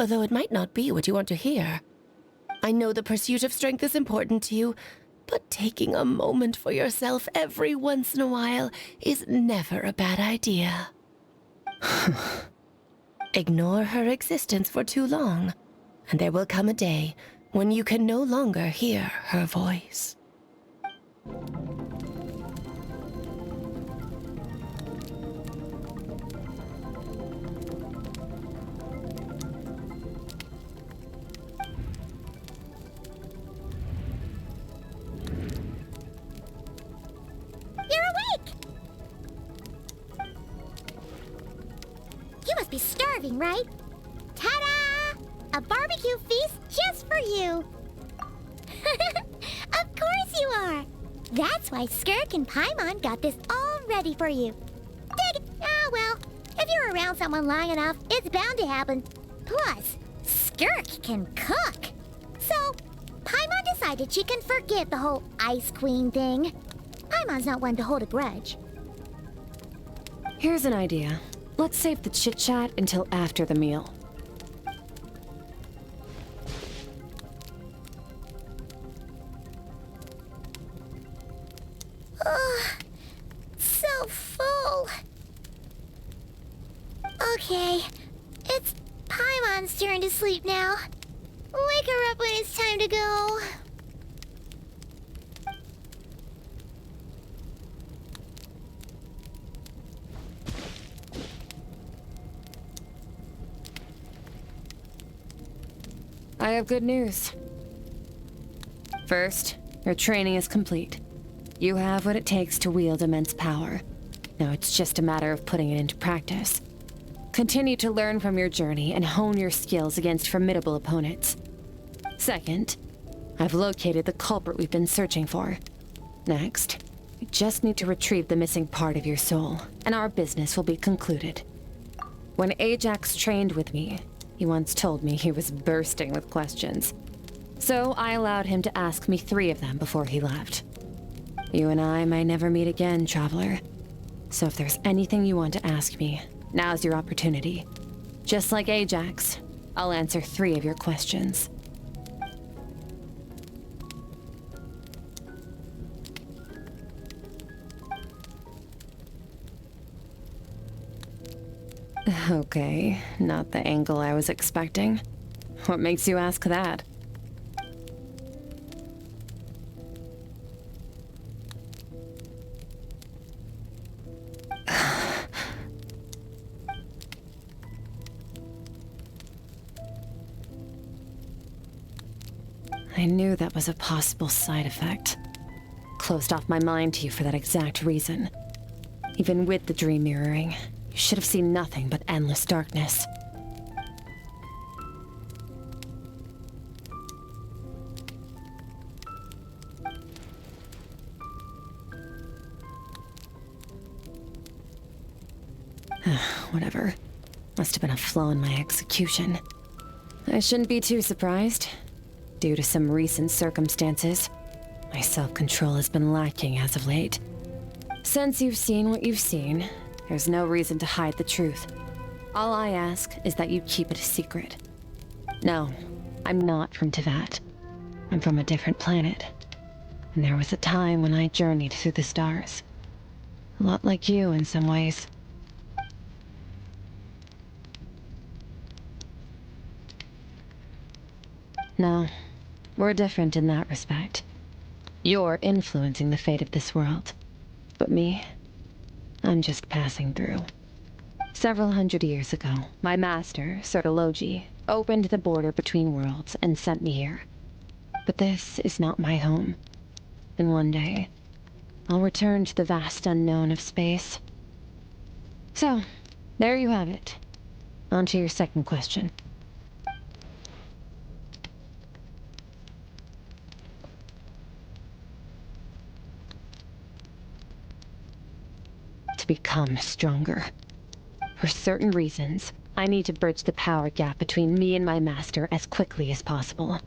although it might not be what you want to hear. I know the pursuit of strength is important to you, but taking a moment for yourself every once in a while is never a bad idea. Ignore her existence for too long, and there will come a day when you can no longer hear her voice. You're awake! You must be starving, right? Ta-da! A barbecue feast just for you! Of course you are! That's why Skirk and Paimon got this all ready for you. Dig it! Ah, well, if you're around someone long enough, it's bound to happen. Plus, Skirk can cook. So, Paimon decided she can forget the whole Ice Queen thing. Paimon's not one to hold a grudge. Here's an idea. Let's save the chit-chat until after the meal. So full. Okay, it's Paimon's turn to sleep now. Wake her up when it's time to go. I have good news. First, your training is complete. You have what it takes to wield immense power. Now it's just a matter of putting it into practice. Continue to learn from your journey and hone your skills against formidable opponents. Second, I've located the culprit we've been searching for. Next, you just need to retrieve the missing part of your soul, and our business will be concluded. When Ajax trained with me, he once told me he was bursting with questions. So I allowed him to ask me 3 of them before he left. You and I may never meet again, traveler. So if there's anything you want to ask me, now's your opportunity. Just like Ajax, I'll answer 3 of your questions. Okay, not the angle I was expecting. What makes you ask that? I knew that was a possible side effect. Closed off my mind to you for that exact reason. Even with the dream mirroring, you should have seen nothing but endless darkness. Whatever. Must have been a flaw in my execution. I shouldn't be too surprised. Due to some recent circumstances, my self-control has been lacking as of late. Since you've seen what you've seen, there's no reason to hide the truth. All I ask is that you keep it a secret. No, I'm not from Tayvat. I'm from a different planet. And there was a time when I journeyed through the stars. A lot like you in some ways. No, we're different in that respect. You're influencing the fate of this world. But me, I'm just passing through. Several hundred years ago, my master, Sertologi, opened the border between worlds and sent me here. But this is not my home. And one day, I'll return to the vast unknown of space. So, there you have it. On to your second question. To become stronger. For certain reasons, I need to bridge the power gap between me and my master as quickly as possible.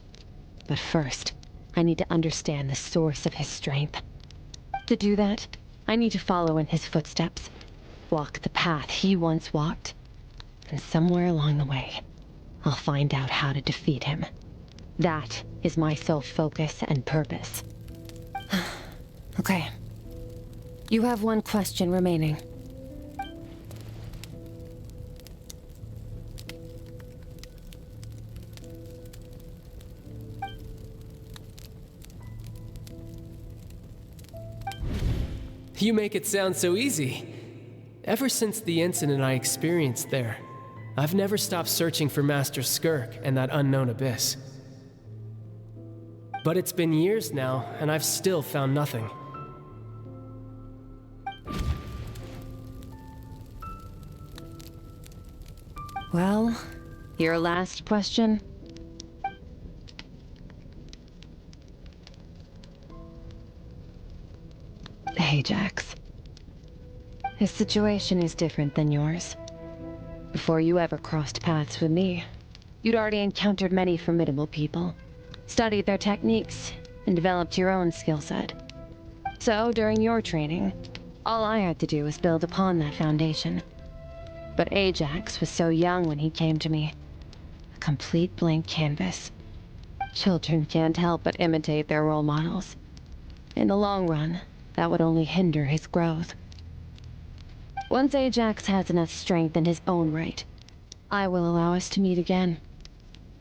But first, I need to understand the source of his strength. To do that, I need to follow in his footsteps, walk the path he once walked, and somewhere along the way, I'll find out how to defeat him. That is my sole focus and purpose. Okay. You have one question remaining. You make it sound so easy. Ever since the incident I experienced there, I've never stopped searching for Master SKIRK and that unknown abyss. But it's been years now, and I've still found nothing. Well, your last question? Ajax. His situation is different than yours. Before you ever crossed paths with me, you'd already encountered many formidable people, studied their techniques, and developed your own skill set. So, during your training, all I had to do was build upon that foundation. But Ajax was so young when he came to me. A complete blank canvas. Children can't help but imitate their role models. In the long run, that would only hinder his growth. Once Ajax has enough strength in his own right, I will allow us to meet again.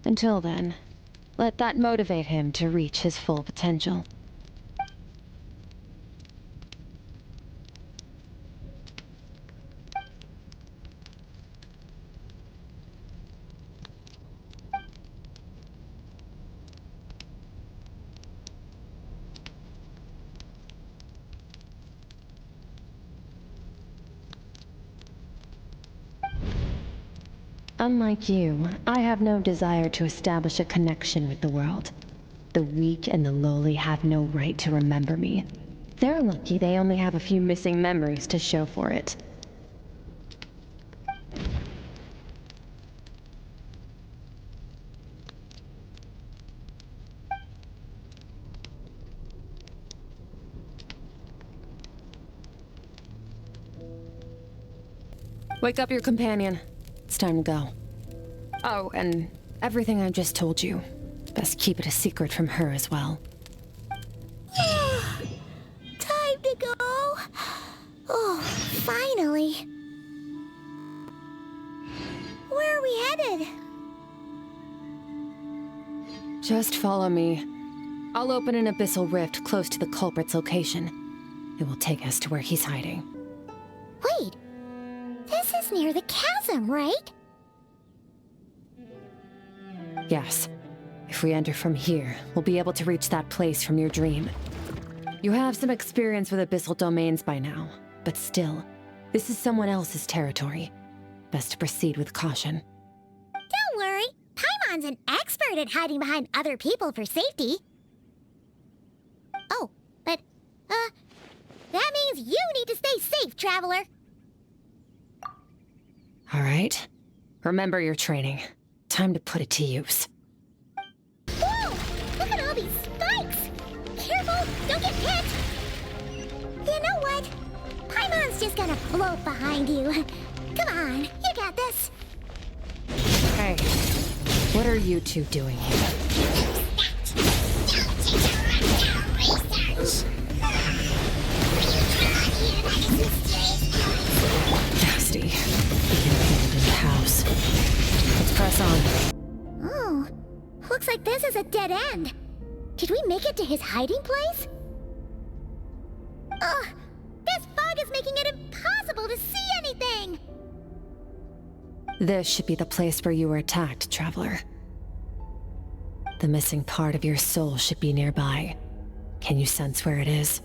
Until then, let that motivate him to reach his full potential. Unlike you, I have no desire to establish a connection with the world. The weak and the lowly have no right to remember me. They're lucky they only have a few missing memories to show for it. Wake up your companion. It's time to go. Oh, and everything I just told you, best keep it a secret from her as well. Time to go. Oh, finally. Where are we headed? Just follow me. I'll open an abyssal rift close to the culprit's location. It will take us to where he's hiding. Wait. This is near the chasm, right? Yes. If we enter from here, we'll be able to reach that place from your dream. You have some experience with abyssal domains by now, but still, this is someone else's territory. Best to proceed with caution. Don't worry. Paimon's an expert at hiding behind other people for safety. Oh, but, that means you need to stay safe, traveler. All right. Remember your training. Time to put it to use. Whoa! Look at all these spikes! Careful! Don't get hit! You know what? Paimon's just gonna float behind you. Come on, you got this. Hey, what are you two doing here? Nasty. Abandoned house. Let's press on. Oh, looks like this is a dead end. Did we make it to his hiding place? Ugh, this fog is making it impossible to see anything! This should be the place where you were attacked, traveler. The missing part of your soul should be nearby. Can you sense where it is?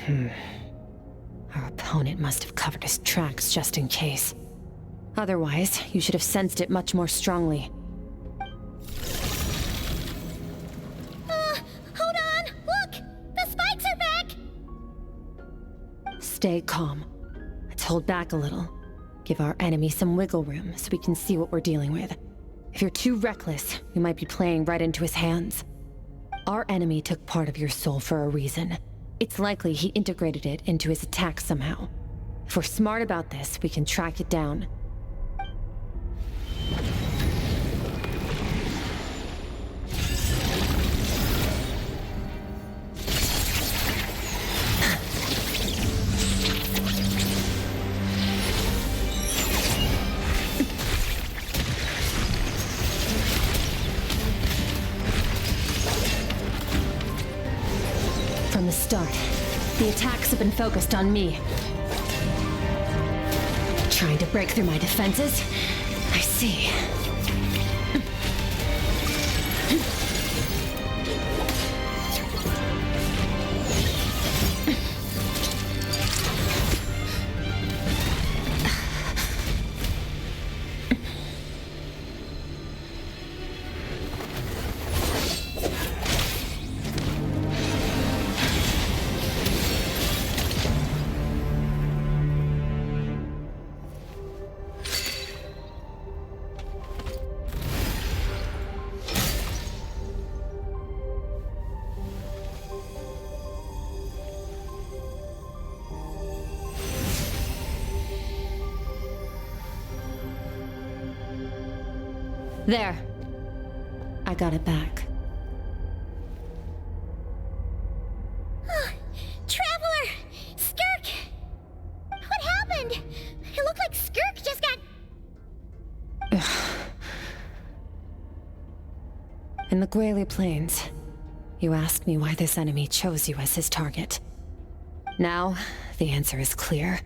Our opponent must have covered his tracks just in case. Otherwise, you should have sensed it much more strongly. Hold on! Look! The spikes are back! Stay calm. Let's hold back a little. Give our enemy some wiggle room so we can see what we're dealing with. If you're too reckless, we might be playing right into his hands. Our enemy took part of your soul for a reason. It's likely he integrated it into his attack somehow. If we're smart about this, we can track it down. From the start, the attacks have been focused on me. Trying to break through my defenses? I see. There. I got it back. Traveler! Skirk! What happened? It looked like Skirk just got... In the Guili Plains, you asked me why this enemy chose you as his target. Now, the answer is clear.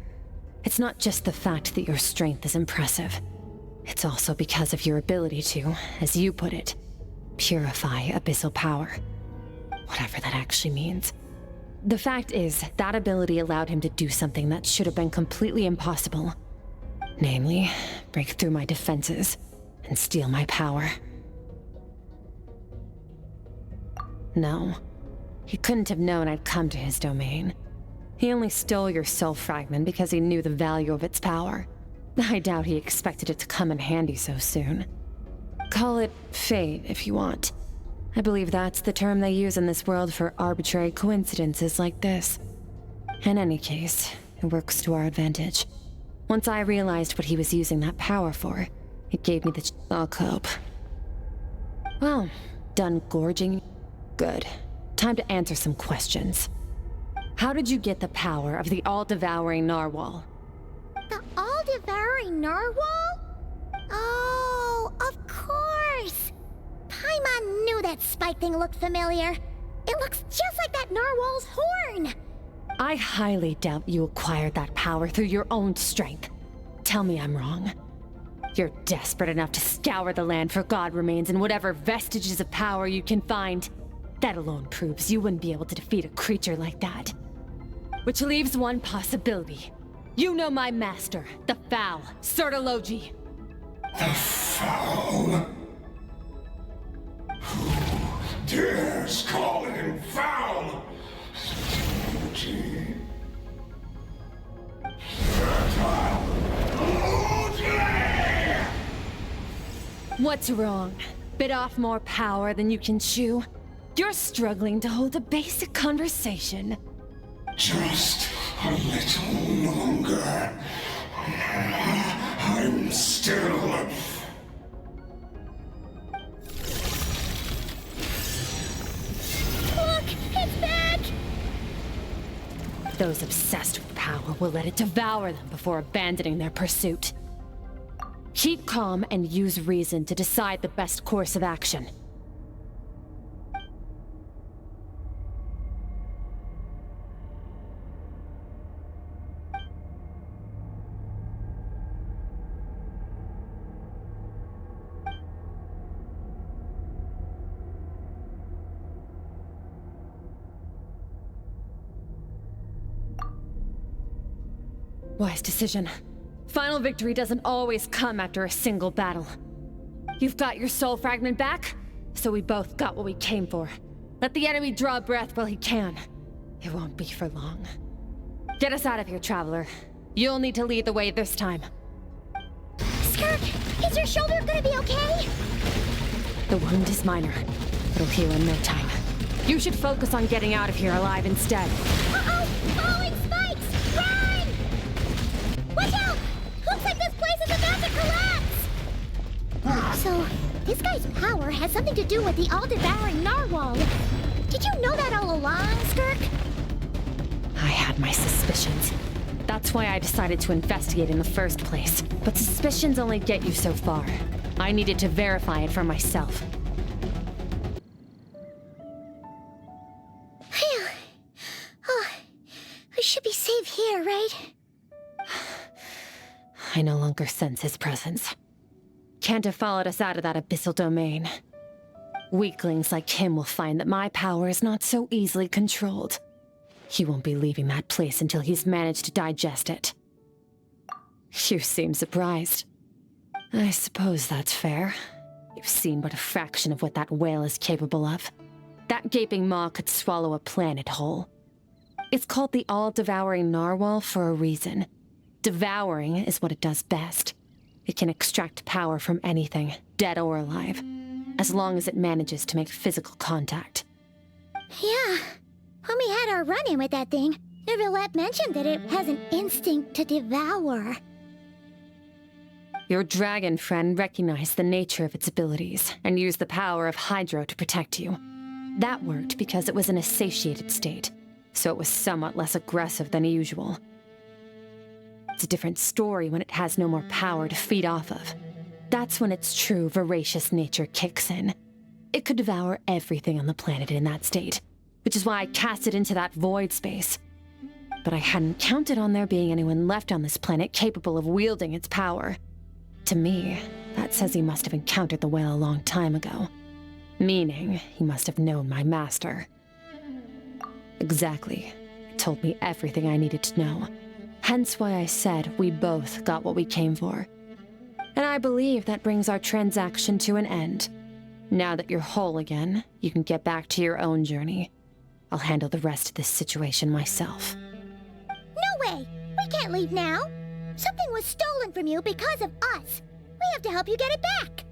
It's not just the fact that your strength is impressive. It's also because of your ability to, as you put it, purify abyssal power. Whatever that actually means. The fact is, that ability allowed him to do something that should have been completely impossible. Namely, break through my defenses and steal my power. No, he couldn't have known I'd come to his domain. He only stole your soul fragment because he knew the value of its power. I doubt he expected it to come in handy so soon. Call it fate, if you want. I believe that's the term they use in this world for arbitrary coincidences like this. In any case, it works to our advantage. Once I realized what he was using that power for, it gave me the I'll cope. Well, done gorging? Good. Time to answer some questions. How did you get the power of the all-devouring narwhal? The all-devouring narwhal? Oh, of course! Paimon knew that spike thing looked familiar. It looks just like that narwhal's horn! I highly doubt you acquired that power through your own strength. Tell me I'm wrong. You're desperate enough to scour the land for god remains and whatever vestiges of power you can find. That alone proves you wouldn't be able to defeat a creature like that. Which leaves one possibility. You know my master, the Foul, Sertologi. The Foul? Who dares call him foul? Sertologi. What's wrong? Bit off more power than you can chew? You're struggling to hold a basic conversation. Just a little longer. I'm still... Look! It's back! Those obsessed with power will let it devour them before abandoning their pursuit. Keep calm and use reason to decide the best course of action. Wise decision. Final victory doesn't always come after a single battle. You've got your soul fragment back, so we both got what we came for. Let the enemy draw breath while he can. It won't be for long. Get us out of here, Traveler. You'll need to lead the way this time. Skirk, is your shoulder gonna be okay? The wound is minor. It'll heal in no time. You should focus on getting out of here alive instead. Uh-oh! Falling spikes! Run! Watch out! Looks like this place is about to collapse! So, this guy's power has something to do with the all-devouring narwhal. Did you know that all along, Skirk? I had my suspicions. That's why I decided to investigate in the first place. But suspicions only get you so far. I needed to verify it for myself. Phew. Oh, we should be safe here, right? I no longer sense his presence. Can't have followed us out of that abyssal domain. Weaklings like him will find that my power is not so easily controlled. He won't be leaving that place until he's managed to digest it. You seem surprised. I suppose that's fair. You've seen but a fraction of what that whale is capable of. That gaping maw could swallow a planet whole. It's called the all-devouring narwhal for a reason. Devouring is what it does best. It can extract power from anything, dead or alive, as long as it manages to make physical contact. Yeah. When we had our run-in with that thing, Revela mentioned that it has an instinct to devour. Your dragon friend recognized the nature of its abilities and used the power of Hydro to protect you. That worked because it was in a satiated state, so it was somewhat less aggressive than usual. It's a different story when it has no more power to feed off of. That's when its true voracious nature kicks in. It could devour everything on the planet in that state, which is why I cast it into that void space. But I hadn't counted on there being anyone left on this planet capable of wielding its power. To me, that says he must have encountered the whale a long time ago. Meaning, he must have known my master. Exactly. It told me everything I needed to know. Hence why I said we both got what we came for. And I believe that brings our transaction to an end. Now that you're whole again, you can get back to your own journey. I'll handle the rest of this situation myself. No way! We can't leave now! Something was stolen from you because of us! We have to help you get it back!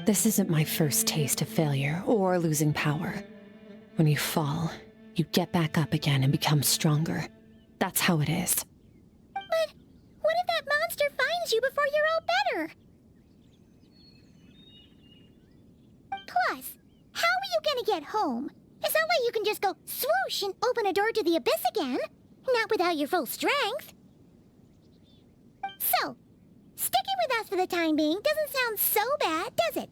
This isn't my first taste of failure or losing power. When you fall, you get back up again and become stronger. That's how it is. But what if that monster finds you before you're all better? Plus, how are you gonna get home? It's not like you can just go swoosh and open a door to the abyss again. Not without your full strength. So, sticking with us for the time being doesn't sound so bad, does it?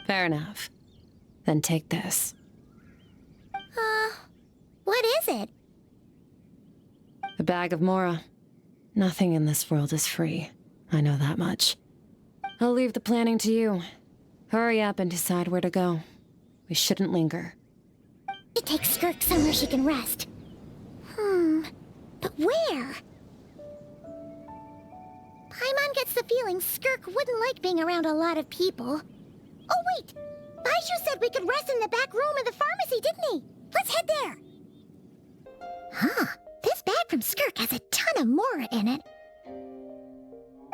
Fair enough. Then take this. What is it? A bag of Mora. Nothing in this world is free. I know that much. I'll leave the planning to you. Hurry up and decide where to go. We shouldn't linger. It takes Skirk somewhere she can rest. But where? Paimon gets the feeling Skirk wouldn't like being around a lot of people. Oh wait! Baizhu said we could rest in the back room of the pharmacy, didn't he? Let's head there! Huh. This bag from Skirk has a ton of Mora in it.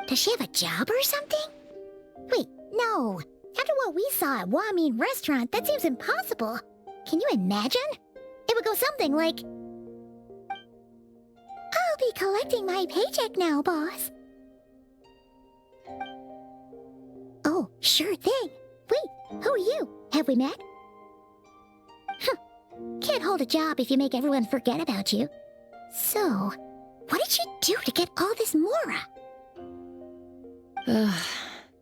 Does she have a job or something? Wait, no. After what we saw at Wamin Restaurant, that seems impossible. Can you imagine? It would go something like... I'll be collecting my paycheck now, boss. Oh, sure thing. Wait, who are you? Have we met? Can't hold a job if you make everyone forget about you. So, what did she do to get all this Mora?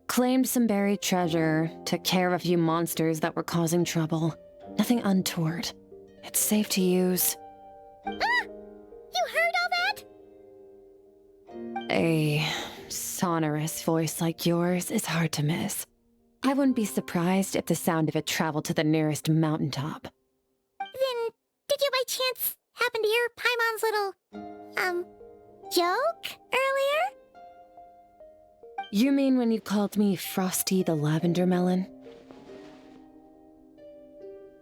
Claimed some buried treasure, took care of a few monsters that were causing trouble. Nothing untoward. It's safe to use. Ah! You heard all that? A sonorous voice like yours is hard to miss. I wouldn't be surprised if the sound of it traveled to the nearest mountaintop. Then, did you by chance happen to hear Paimon's little, joke earlier? You mean when you called me Frosty the Lavender Melon?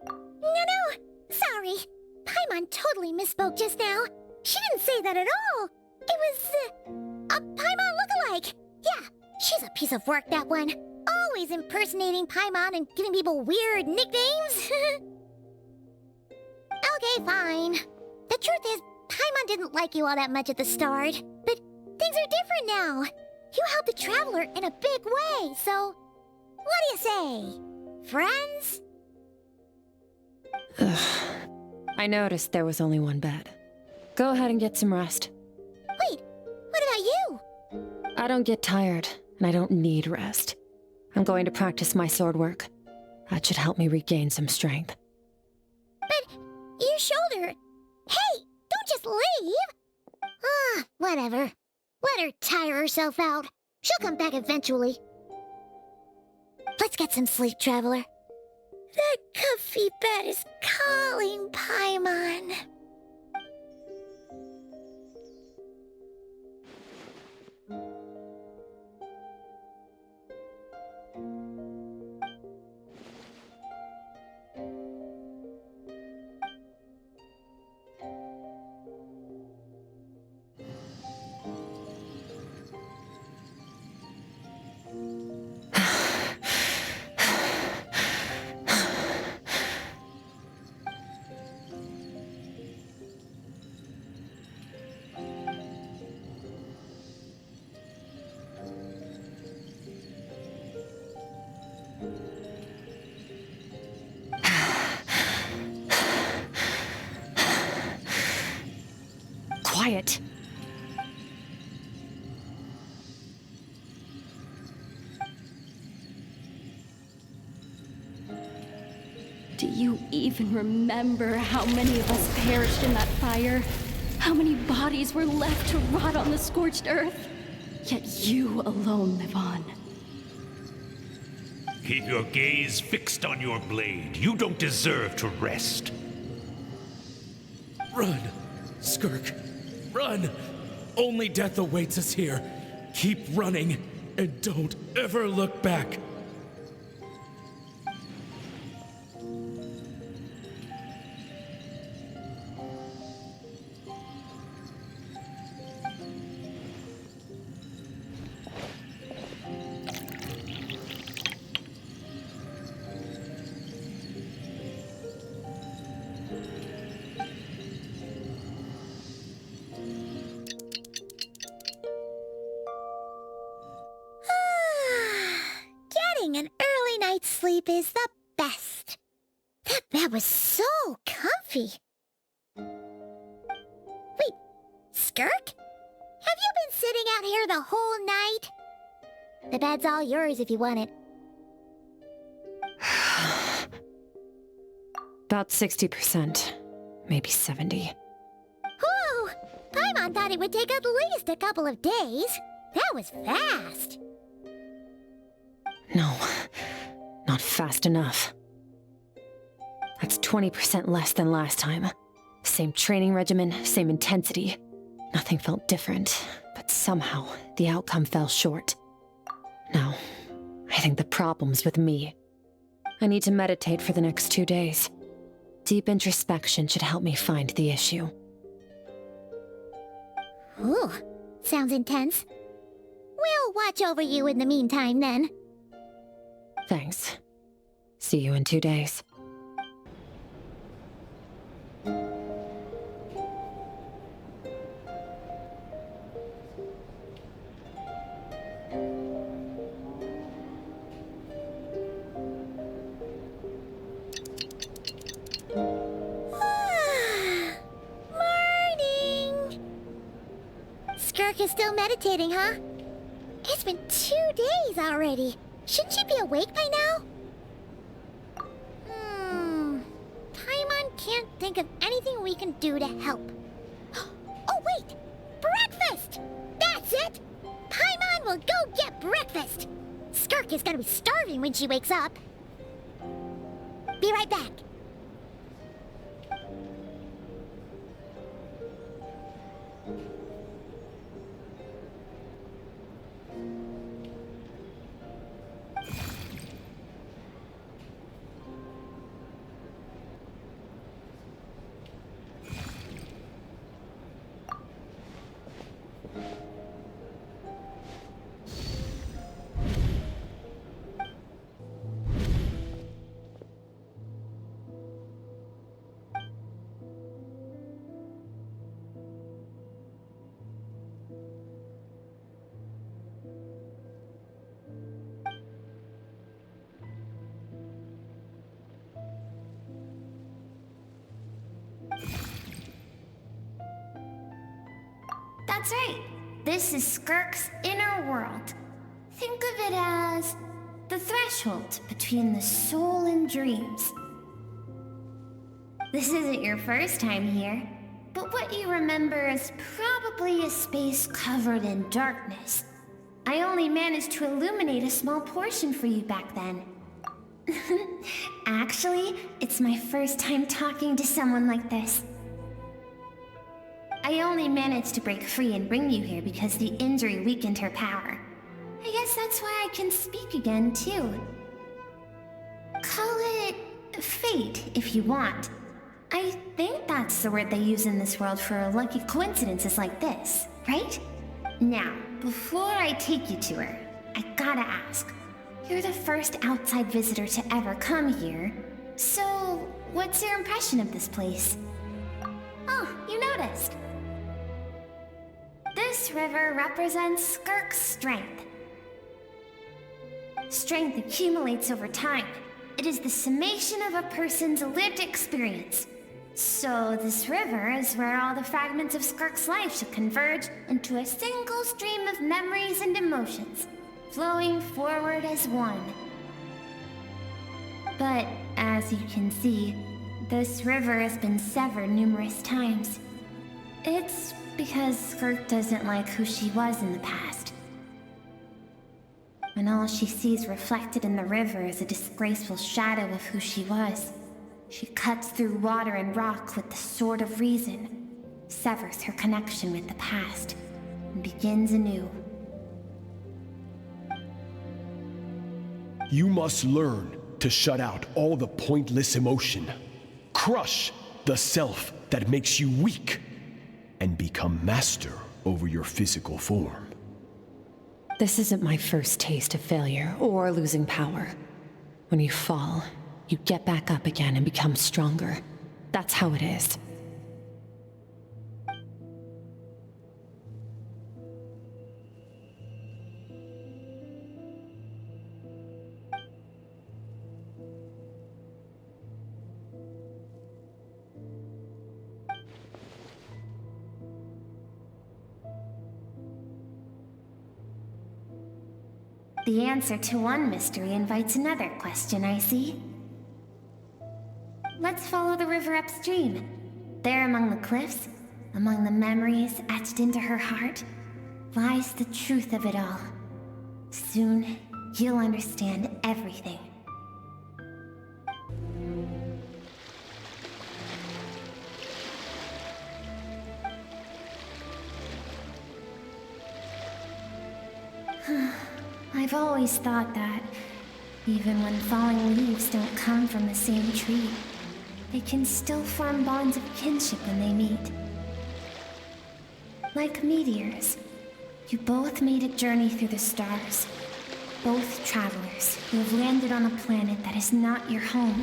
No, sorry. Paimon totally misspoke just now. She didn't say that at all. It was, a Paimon lookalike. Yeah, she's a piece of work, that one. Always impersonating Paimon and giving people weird nicknames. Okay, fine. The truth is, Paimon didn't like you all that much at the start. But things are different now. You helped the Traveler in a big way, so... What do you say? Friends? Ugh. I noticed there was only one bed. Go ahead and get some rest. Wait, what about you? I don't get tired, and I don't need rest. I'm going to practice my sword work. That should help me regain some strength. But your shoulder... Hey, don't just leave! Whatever. Let her tire herself out. She'll come back eventually. Let's get some sleep, Traveler. That comfy bed is calling, Paimon. Quiet. Do you even remember how many of us perished in that fire? How many bodies were left to rot on the scorched earth? Yet you alone live on. Keep your gaze fixed on your blade. You don't deserve to rest. Run, Skirk. Run! Only death awaits us here. Keep running, and don't ever look back. An early night's sleep is the best. That bed was so comfy. Wait, Skirk? Have you been sitting out here the whole night? The bed's all yours if you want it. About 60%, maybe 70. Whew! Paimon thought it would take at least a couple of days. That was fast. No, not fast enough. That's 20% less than last time. Same training regimen, same intensity. Nothing felt different, but somehow the outcome fell short. No, I think the problem's with me. I need to meditate for the next 2 days. Deep introspection should help me find the issue. Ooh, sounds intense. We'll watch over you in the meantime, then. Thanks. See you in 2 days. Morning! Skirk is still meditating, huh? It's been 2 days already. Shouldn't she be awake by now? Paimon can't think of anything we can do to help. Oh, wait! Breakfast! That's it! will go get breakfast. Skirk is gonna be starving when she wakes up. Be right back. That's right. This is Skirk's inner world. Think of it as the threshold between the soul and dreams. This isn't your first time here, but what you remember is probably a space covered in darkness. I only managed to illuminate a small portion for you back then. Actually, it's my first time talking to someone like this. I only managed to break free and bring you here because the injury weakened her power. I guess that's why I can speak again, too. Call it fate, if you want. I think that's the word they use in this world for lucky coincidences like this, right? Now, before I take you to her, I gotta ask. You're the first outside visitor to ever come here, so what's your impression of this place? Oh, you noticed. This river represents Skirk's strength. Strength accumulates over time. It is the summation of a person's lived experience. So this river is where all the fragments of Skirk's life should converge into a single stream of memories and emotions, flowing forward as one. But as you can see, this river has been severed numerous times. It's because Skirk doesn't like who she was in the past. When all she sees reflected in the river is a disgraceful shadow of who she was, she cuts through water and rock with the sword of reason, severs her connection with the past, and begins anew. You must learn to shut out all the pointless emotion. Crush the self that makes you weak, and become master over your physical form. This isn't my first taste of failure or losing power. When you fall, you get back up again and become stronger. That's how it is. The answer to one mystery invites another question, I see. Let's follow the river upstream. There among the cliffs, among the memories etched into her heart, lies the truth of it all. Soon, you'll understand everything. I've always thought that, even when falling leaves don't come from the same tree, they can still form bonds of kinship when they meet. Like meteors, you both made a journey through the stars. Both travelers who have landed on a planet that is not your home.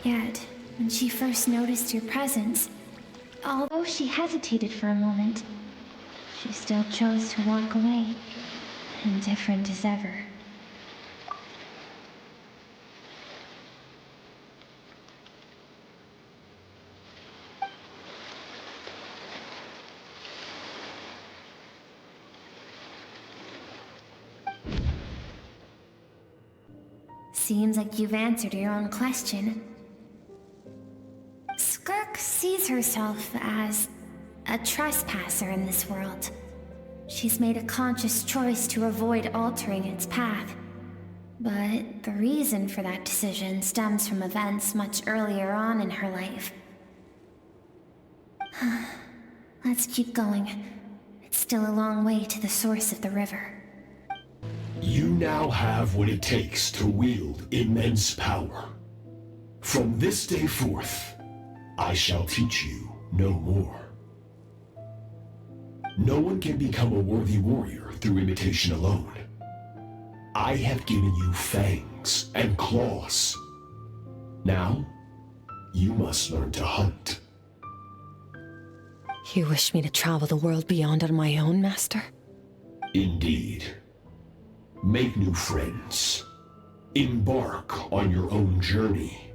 Yet, when she first noticed your presence, although she hesitated for a moment, she still chose to walk away. Indifferent as ever. Seems like you've answered your own question. Skirk sees herself as a trespasser in this world. She's made a conscious choice to avoid altering its path. But the reason for that decision stems from events much earlier on in her life. Let's keep going. It's still a long way to the source of the river. You now have what it takes to wield immense power. From this day forth, I shall teach you no more. No one can become a worthy warrior through imitation alone. I have given you fangs and claws. Now, you must learn to hunt. You wish me to travel the world beyond on my own, Master? Indeed. Make new friends. Embark on your own journey.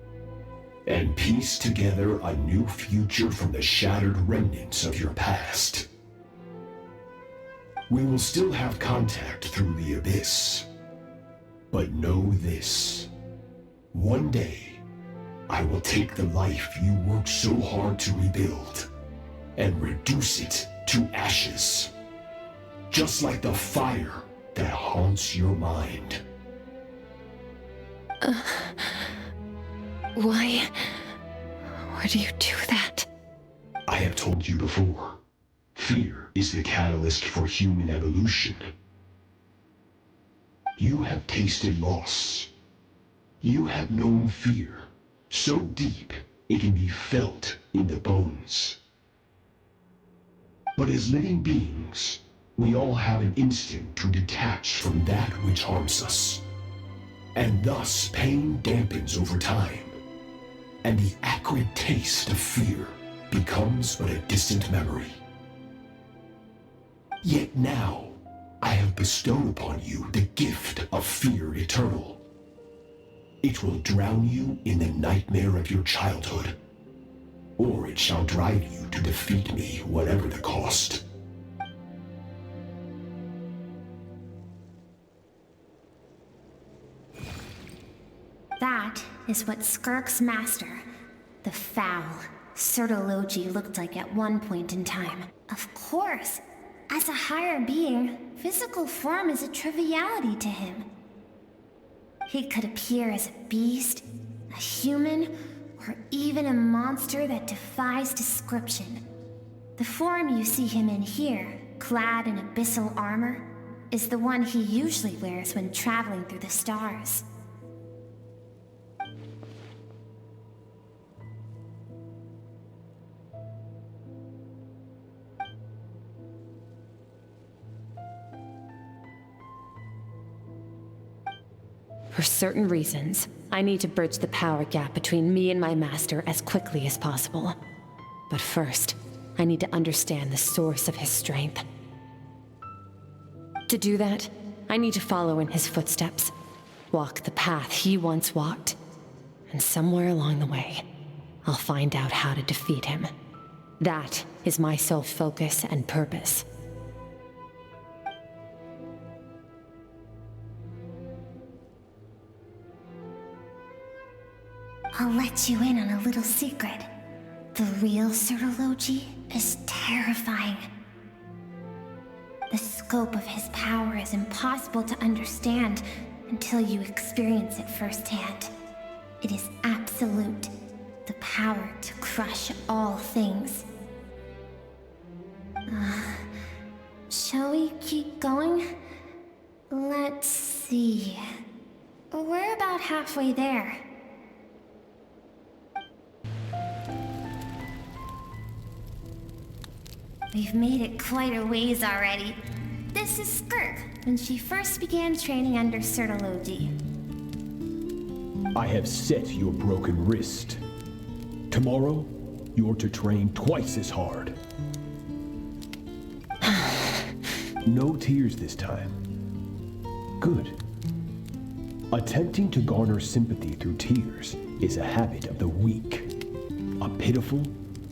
And piece together a new future from the shattered remnants of your past. We will still have contact through the Abyss. But know this. One day, I will take the life you worked so hard to rebuild and reduce it to ashes. Just like the fire that haunts your mind. Why do you do that? I have told you before. Fear is the catalyst for human evolution. You have tasted loss. You have known fear, so deep it can be felt in the bones. But as living beings, we all have an instinct to detach from that which harms us. And thus pain dampens over time, and the acrid taste of fear becomes but a distant memory. Yet now, I have bestowed upon you the gift of fear eternal. It will drown you in the nightmare of your childhood, or it shall drive you to defeat me, whatever the cost. That is what SKIRK's master, the foul Sertologi, looked like at one point in time. Of course, as a higher being, physical form is a triviality to him. He could appear as a beast, a human, or even a monster that defies description. The form you see him in here, clad in abyssal armor, is the one he usually wears when traveling through the stars. For certain reasons, I need to bridge the power gap between me and my master as quickly as possible. But first, I need to understand the source of his strength. To do that, I need to follow in his footsteps, walk the path he once walked, and somewhere along the way, I'll find out how to defeat him. That is my sole focus and purpose. I'll let you in on a little secret. The real Sertologi is terrifying. The scope of his power is impossible to understand until you experience it firsthand. It is absolute, the power to crush all things. Shall we keep going? Let's see. We're about halfway there. We've made it quite a ways already. This is SKIRK, when she first began training under Sertologi. I have set your broken wrist. Tomorrow, you're to train twice as hard. No tears this time. Good. Attempting to garner sympathy through tears is a habit of the weak. A pitiful,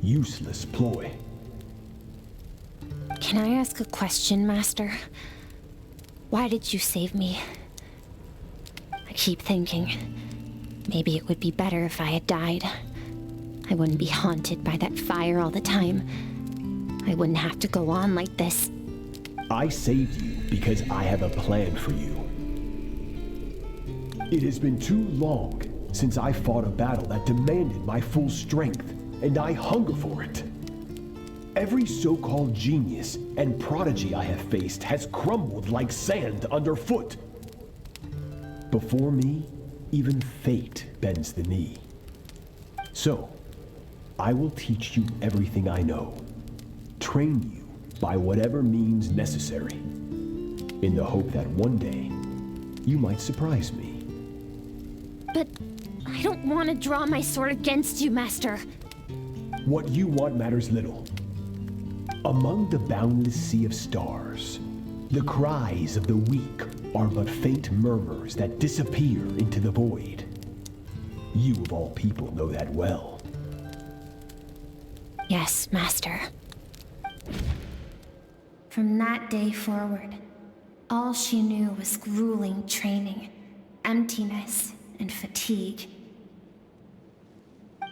useless ploy. Can I ask a question, Master? Why did you save me? I keep thinking, maybe it would be better if I had died. I wouldn't be haunted by that fire all the time. I wouldn't have to go on like this. I saved you because I have a plan for you. It has been too long since I fought a battle that demanded my full strength, and I hunger for it. Every so-called genius and prodigy I have faced has crumbled like sand underfoot. Before me, even fate bends the knee. So, I will teach you everything I know, train you by whatever means necessary, in the hope that one day, you might surprise me. But I don't want to draw my sword against you, Master. What you want matters little. Among the boundless sea of stars, the cries of the weak are but faint murmurs that disappear into the void. You of all people know that well. Yes, Master. From that day forward, all she knew was grueling training, emptiness, and fatigue.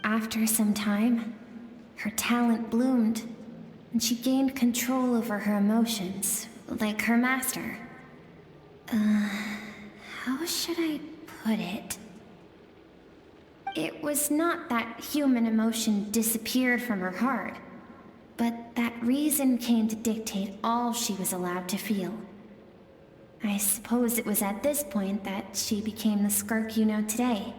After some time, her talent bloomed, and she gained control over her emotions, like her master. How should I put it? It was not that human emotion disappeared from her heart, but that reason came to dictate all she was allowed to feel. I suppose it was at this point that she became the SKIRK you know today.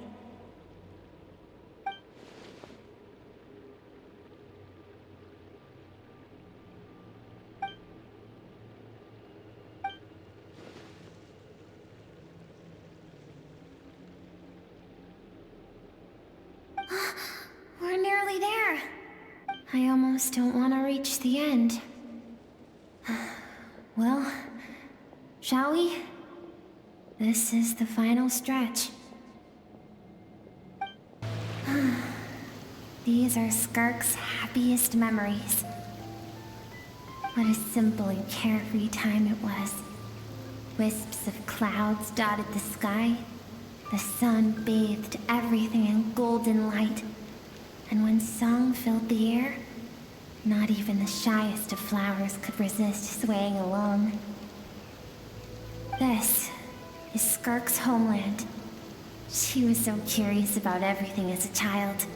We're nearly there. I almost don't want to reach the end. Well, shall we? This is the final stretch. These are SKIRK's happiest memories. What a simple and carefree time it was. Wisps of clouds dotted the sky. The sun bathed everything in golden light. And when song filled the air, not even the shyest of flowers could resist swaying along. This is SKIRK's homeland. She was so curious about everything as a child,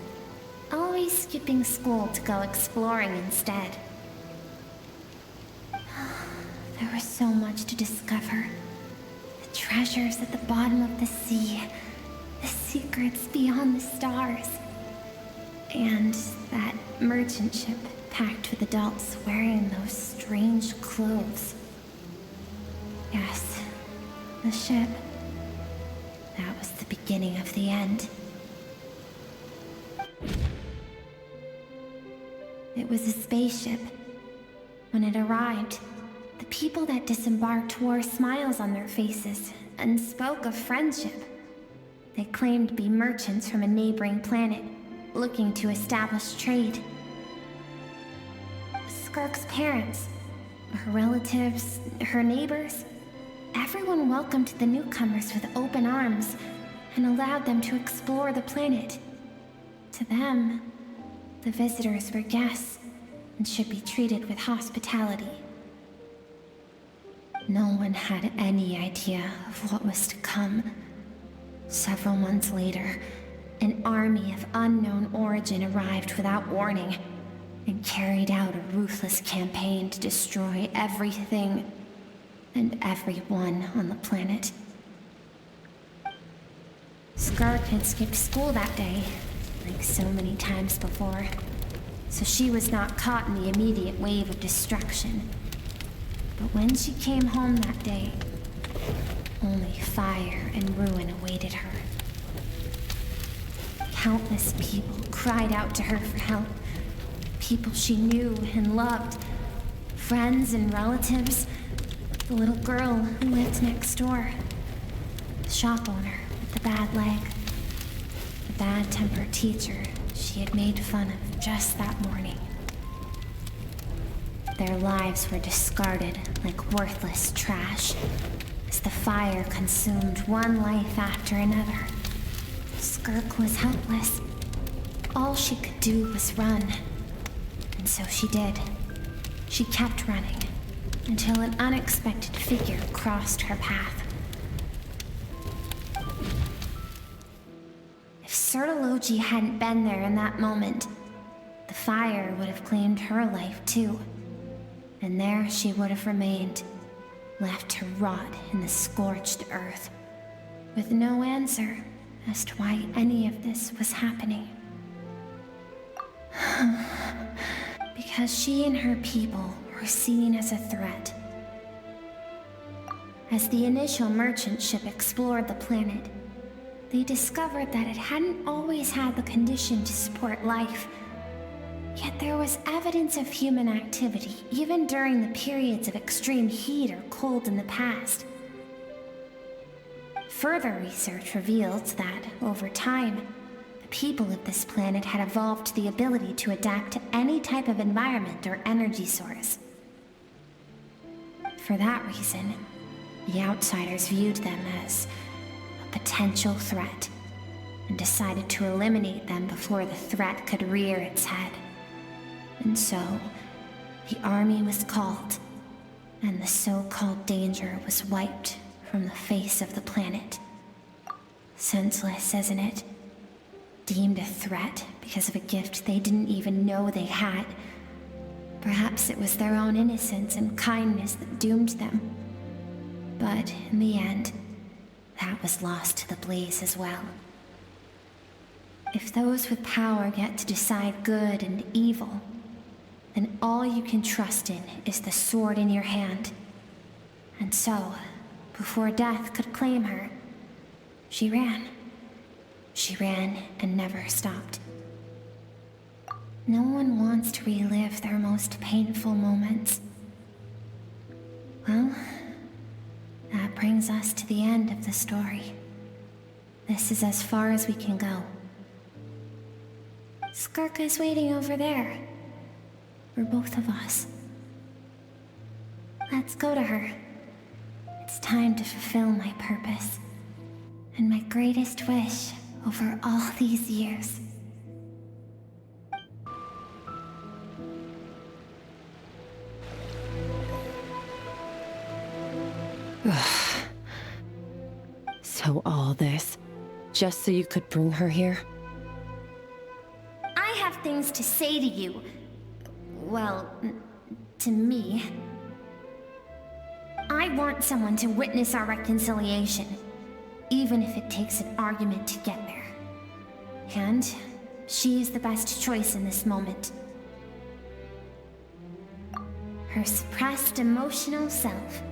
always skipping school to go exploring instead. There was so much to discover. The treasures at the bottom of the sea, the secrets beyond the stars, and that merchant ship packed with adults wearing those strange clothes. Yes, the ship. That was the beginning of the end. It was a spaceship. When it arrived, the people that disembarked wore smiles on their faces and spoke of friendship. They claimed to be merchants from a neighboring planet, looking to establish trade. SKIRK's parents, her relatives, her neighbors, everyone welcomed the newcomers with open arms and allowed them to explore the planet. To them, the visitors were guests and should be treated with hospitality. No one had any idea of what was to come. Several months later, an army of unknown origin arrived without warning and carried out a ruthless campaign to destroy everything and everyone on the planet. SKIRK had skipped school that day, like so many times before, so she was not caught in the immediate wave of destruction. But when she came home that day, only fire and ruin awaited her. Countless people cried out to her for help. People she knew and loved. Friends and relatives. The little girl who lived next door. The shop owner with the bad leg. The bad-tempered teacher she had made fun of just that morning. Their lives were discarded like worthless trash as the fire consumed one life after another. SKIRK was helpless. All she could do was run. And so she did. She kept running, until an unexpected figure crossed her path. If Sertology hadn't been there in that moment, the fire would have claimed her life too. And there she would have remained, left to rot in the scorched earth, with no answer as to why any of this was happening. Because she and her people were seen as a threat. As the initial merchant ship explored the planet, they discovered that it hadn't always had the condition to support life. Yet there was evidence of human activity, even during the periods of extreme heat or cold in the past. Further research revealed that, over time, the people of this planet had evolved the ability to adapt to any type of environment or energy source. For that reason, the outsiders viewed them as a potential threat, and decided to eliminate them before the threat could rear its head. And so, the army was called, and the so-called danger was wiped from the face of the planet. Senseless, isn't it? Deemed a threat because of a gift they didn't even know they had. Perhaps it was their own innocence and kindness that doomed them. But in the end, that was lost to the blaze as well. If those with power get to decide good and evil, then all you can trust in is the sword in your hand. And so, before death could claim her, she ran. She ran and never stopped. No one wants to relive their most painful moments. Well, that brings us to the end of the story. This is as far as we can go. SKIRK is waiting over there. For both of us. Let's go to her. It's time to fulfill my purpose. And my greatest wish over all these years. So all this, just so you could bring her here? I have things to say to you. Well, to me. I want someone to witness our reconciliation, even if it takes an argument to get there. And she is the best choice in this moment. Her suppressed emotional self,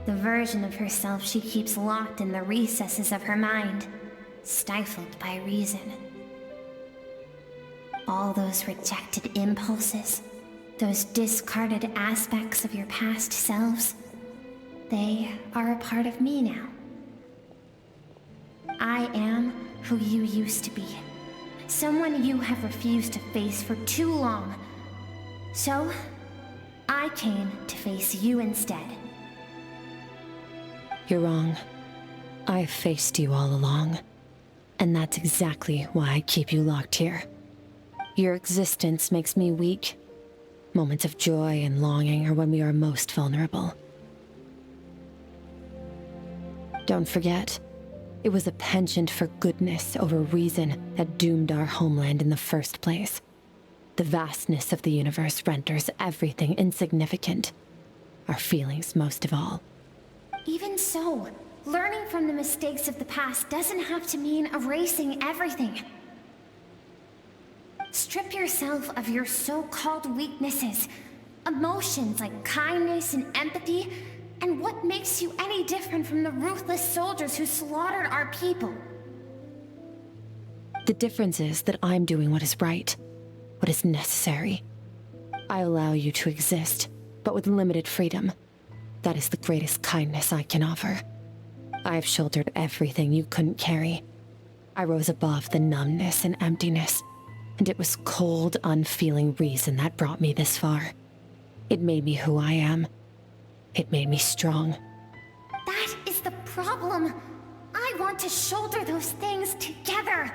the version of herself she keeps locked in the recesses of her mind, stifled by reason. All those rejected impulses, those discarded aspects of your past selves, they are a part of me now. I am who you used to be. Someone you have refused to face for too long. So, I came to face you instead. You're wrong. I've faced you all along. And that's exactly why I keep you locked here. Your existence makes me weak. Moments of joy and longing are when we are most vulnerable. Don't forget, it was a penchant for goodness over reason that doomed our homeland in the first place. The vastness of the universe renders everything insignificant. Our feelings most of all. Even so, learning from the mistakes of the past doesn't have to mean erasing everything. Strip yourself of your so-called weaknesses, emotions like kindness and empathy, and what makes you any different from the ruthless soldiers who slaughtered our people? The difference is that I'm doing what is right, what is necessary. I allow you to exist, but with limited freedom. That is the greatest kindness I can offer. I have shouldered everything you couldn't carry. I rose above the numbness and emptiness. And it was cold, unfeeling reason that brought me this far. It made me who I am. It made me strong. That is the problem. I want to shoulder those things together.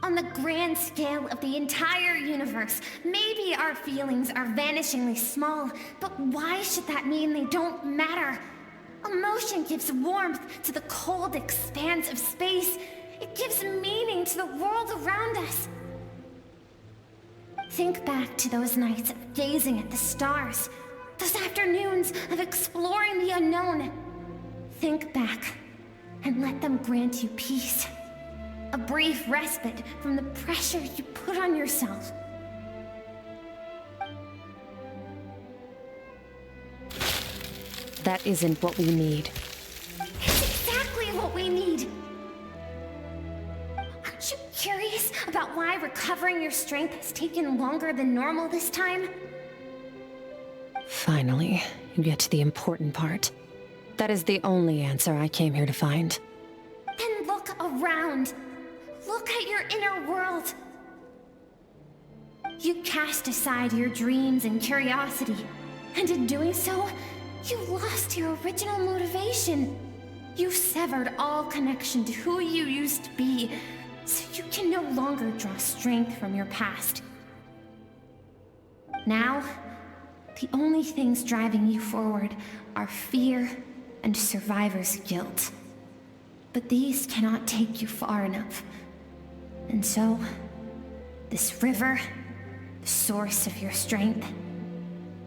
On the grand scale of the entire universe, maybe our feelings are vanishingly small, but why should that mean they don't matter? Emotion gives warmth to the cold expanse of space. It gives meaning to the world around us. Think back to those nights of gazing at the stars, those afternoons of exploring the unknown. Think back and let them grant you peace. A brief respite from the pressure you put on yourself. That isn't what we need. It's exactly what we need. Aren't you curious about why recovering your strength has taken longer than normal this time? Finally, you get to the important part. That is the only answer I came here to find. Then look around. Look at your inner world. You cast aside your dreams and curiosity, and in doing so, you lost your original motivation. You severed all connection to who you used to be, so you can no longer draw strength from your past. Now, the only things driving you forward are fear and survivor's guilt. But these cannot take you far enough. And so, this river, the source of your strength,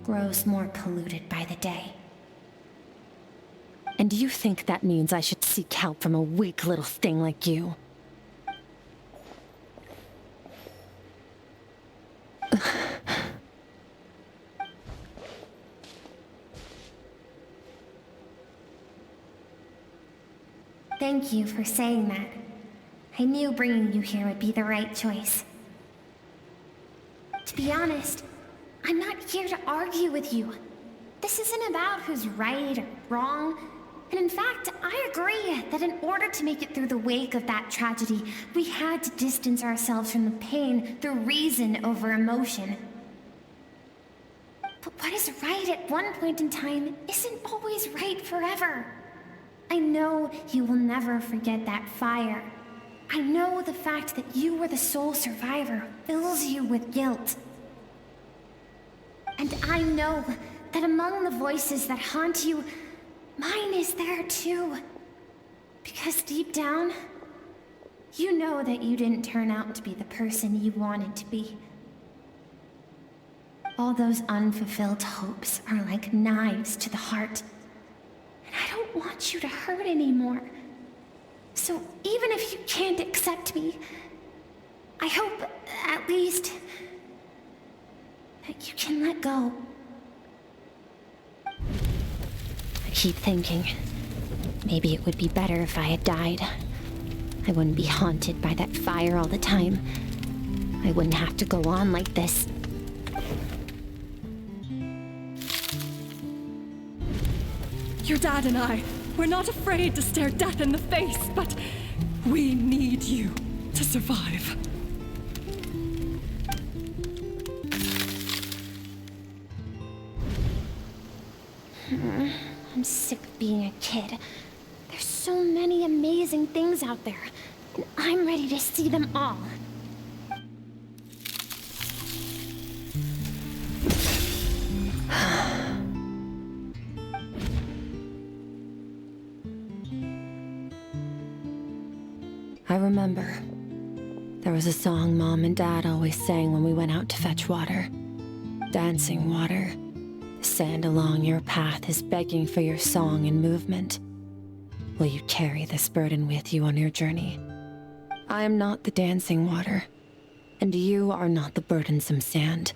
grows more polluted by the day. And do you think that means I should seek help from a weak little thing like you? Thank you for saying that. I knew bringing you here would be the right choice. To be honest, I'm not here to argue with you. This isn't about who's right or wrong. And in fact, I agree that in order to make it through the wake of that tragedy, we had to distance ourselves from the pain through reason over emotion. But what is right at one point in time isn't always right forever. I know you will never forget that fire. I know the fact that you were the sole survivor fills you with guilt. And I know that among the voices that haunt you, mine is there too. Because deep down, you know that you didn't turn out to be the person you wanted to be. All those unfulfilled hopes are like knives to the heart. And I don't want you to hurt anymore. So even if you can't accept me, I hope, at least, that you can let go. I keep thinking, maybe it would be better if I had died. I wouldn't be haunted by that fire all the time. I wouldn't have to go on like this. Your dad and I, we're not afraid to stare death in the face, but we need you to survive. I'm sick of being a kid. There's so many amazing things out there, and I'm ready to see them all. I remember. There was a song Mom and Dad always sang when we went out to fetch water. Dancing water. The sand along your path is begging for your song and movement. Will you carry this burden with you on your journey? I am not the dancing water, and you are not the burdensome sand.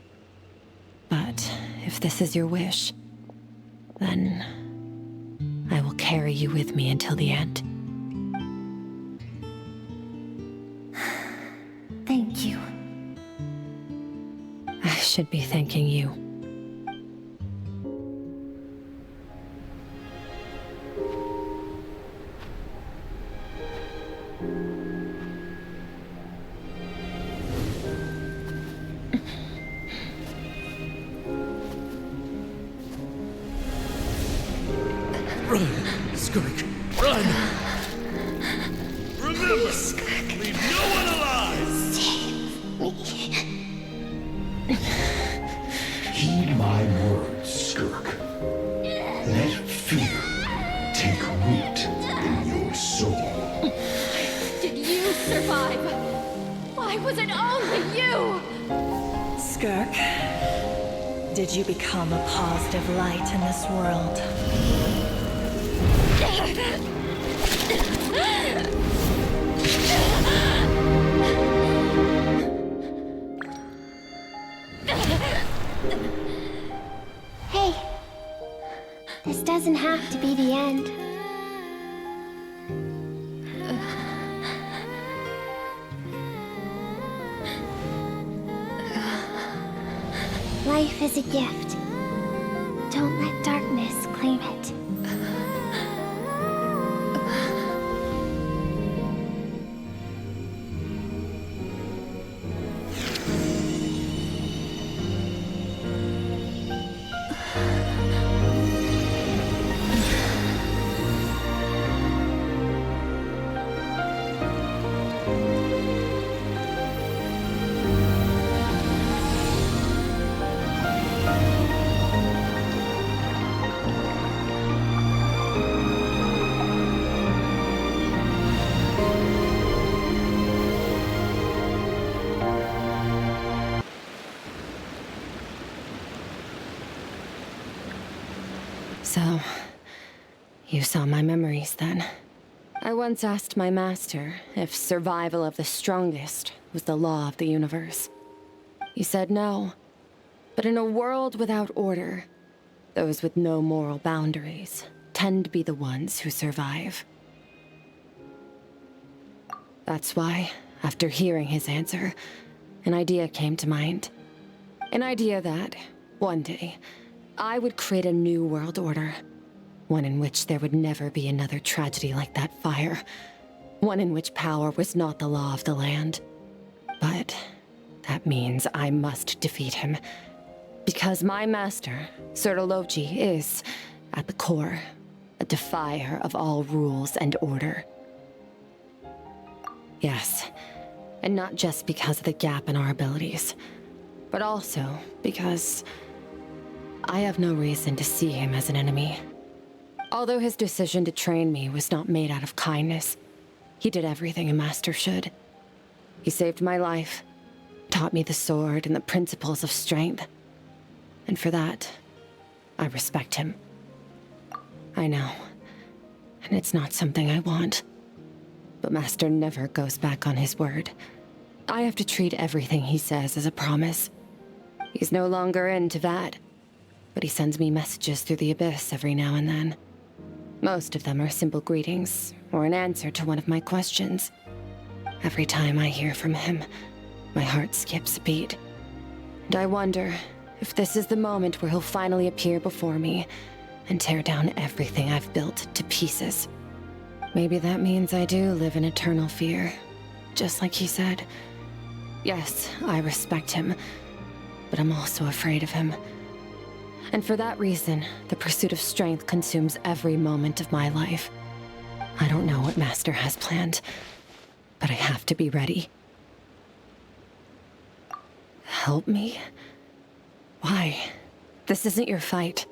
But if this is your wish, then I will carry you with me until the end. Thank you. I should be thanking you. Run, Skirk, run! Remember, leave no one alive! Heed my words, Skirk. Let fear take root in your soul. Did you survive? Why was it only you? Skirk, did you become a positive light in this world? Hey, this doesn't have to be the end. Life is a gift. Don't let darkness claim it. So, you saw my memories then. I once asked my master if survival of the strongest was the law of the universe. He said no. But in a world without order, those with no moral boundaries tend to be the ones who survive. That's why, after hearing his answer, an idea came to mind. An idea that, one day, I would create a new world order. One in which there would never be another tragedy like that fire. One in which power was not the law of the land. But that means I must defeat him. Because my master, Surtology, is, at the core, a defier of all rules and order. Yes, and not just because of the gap in our abilities, but also because I have no reason to see him as an enemy. Although his decision to train me was not made out of kindness, he did everything a master should. He saved my life, taught me the sword and the principles of strength. And for that, I respect him. I know, and it's not something I want. But Master never goes back on his word. I have to treat everything he says as a promise. He's no longer into that. But he sends me messages through the abyss every now and then. Most of them are simple greetings, or an answer to one of my questions. Every time I hear from him, my heart skips a beat. And I wonder if this is the moment where he'll finally appear before me and tear down everything I've built to pieces. Maybe that means I do live in eternal fear, just like he said. Yes, I respect him, but I'm also afraid of him. And for that reason, the pursuit of strength consumes every moment of my life. I don't know what Master has planned, but I have to be ready. Help me? Why? This isn't your fight.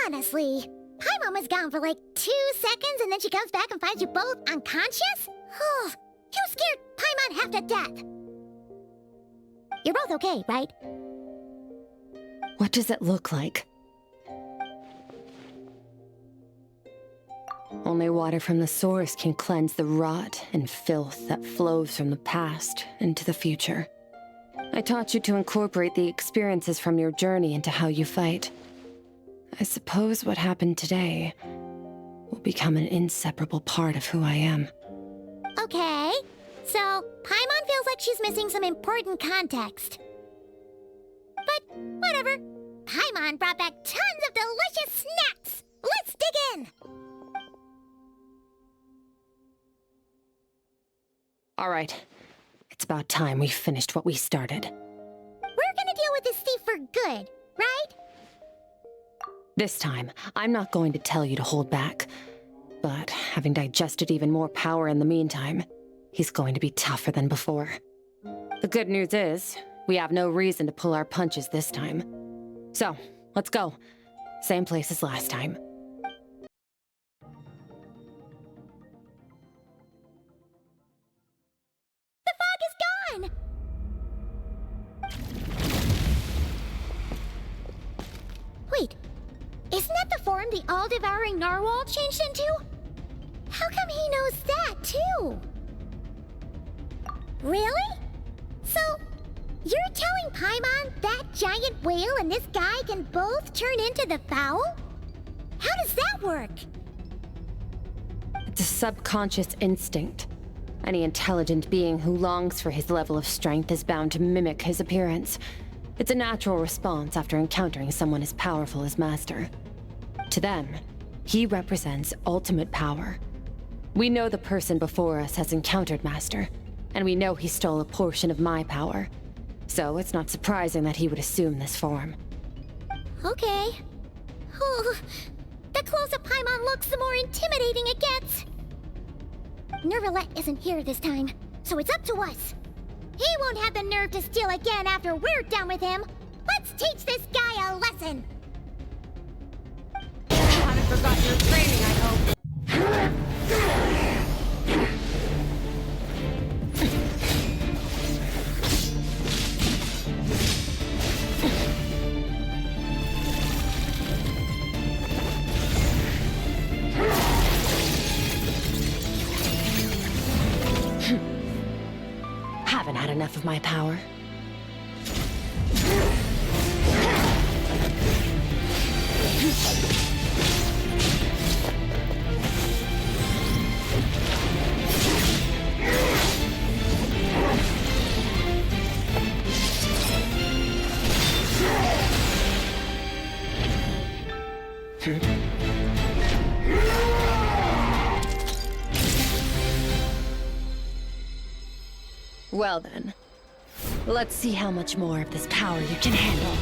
Honestly, Paimon was gone for like 2 seconds and then she comes back and finds you both unconscious? Oh, you scared Paimon half to death. You're both okay, right? What does it look like? Only water from the source can cleanse the rot and filth that flows from the past into the future. I taught you to incorporate the experiences from your journey into how you fight. I suppose what happened today will become an inseparable part of who I am. Okay, so Paimon feels like she's missing some important context. But whatever. Paimon brought back tons of delicious snacks! Let's dig in! All right. It's about time we finished what we started. We're gonna deal with this thief for good, right? This time, I'm not going to tell you to hold back. But having digested even more power in the meantime, he's going to be tougher than before. The good news is, we have no reason to pull our punches this time. So, let's go. Same place as last time. The fog is gone! Wait, isn't that the form the all-devouring narwhal changed into? How come he knows that, too? Really? So, you're telling Paimon that giant whale and this guy can both turn into the fowl? How does that work? It's a subconscious instinct. Any intelligent being who longs for his level of strength is bound to mimic his appearance. It's a natural response after encountering someone as powerful as Master. To them, he represents ultimate power. We know the person before us has encountered Master, and we know he stole a portion of my power. So it's not surprising that he would assume this form. Okay. Oh, the closer Paimon looks, the more intimidating it gets. Nervalette isn't here this time, so it's up to us. He won't have the nerve to steal again after we're done with him. Let's teach this guy a lesson. You haven't forgotten your training, I hope. Haven't had enough of my power. Well then, let's see how much more of this power you can handle.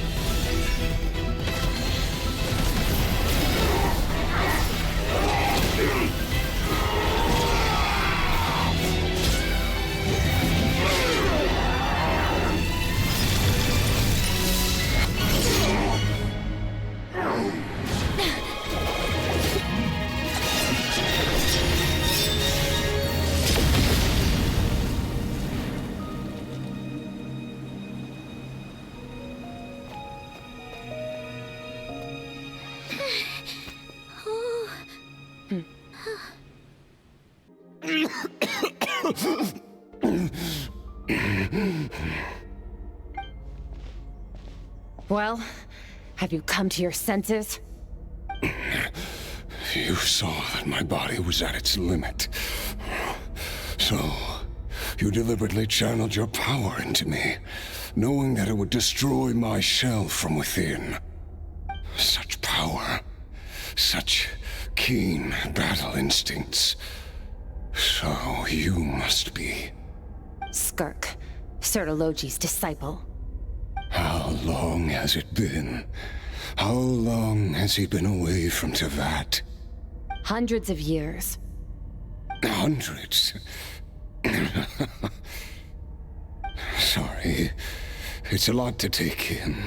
Well, have you come to your senses? You saw that my body was at its limit. So, you deliberately channeled your power into me, knowing that it would destroy my shell from within. Such power, such keen battle instincts. So you must be... SKIRK, Sertologi's disciple. How long has it been? How long has he been away from Tayvat? Hundreds of years. Hundreds? Sorry, it's a lot to take in.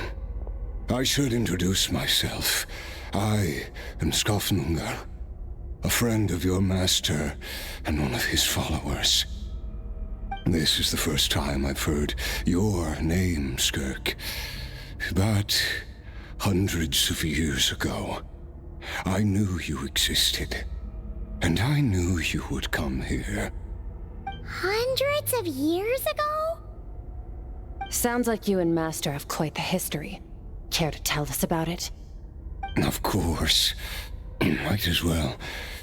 I should introduce myself. I am Skofnungar, a friend of your master and one of his followers. This is the first time I've heard your name, SKIRK. But hundreds of years ago, I knew you existed. And I knew you would come here. Hundreds of years ago? Sounds like you and Master have quite the history. Care to tell us about it? Of course. Might as well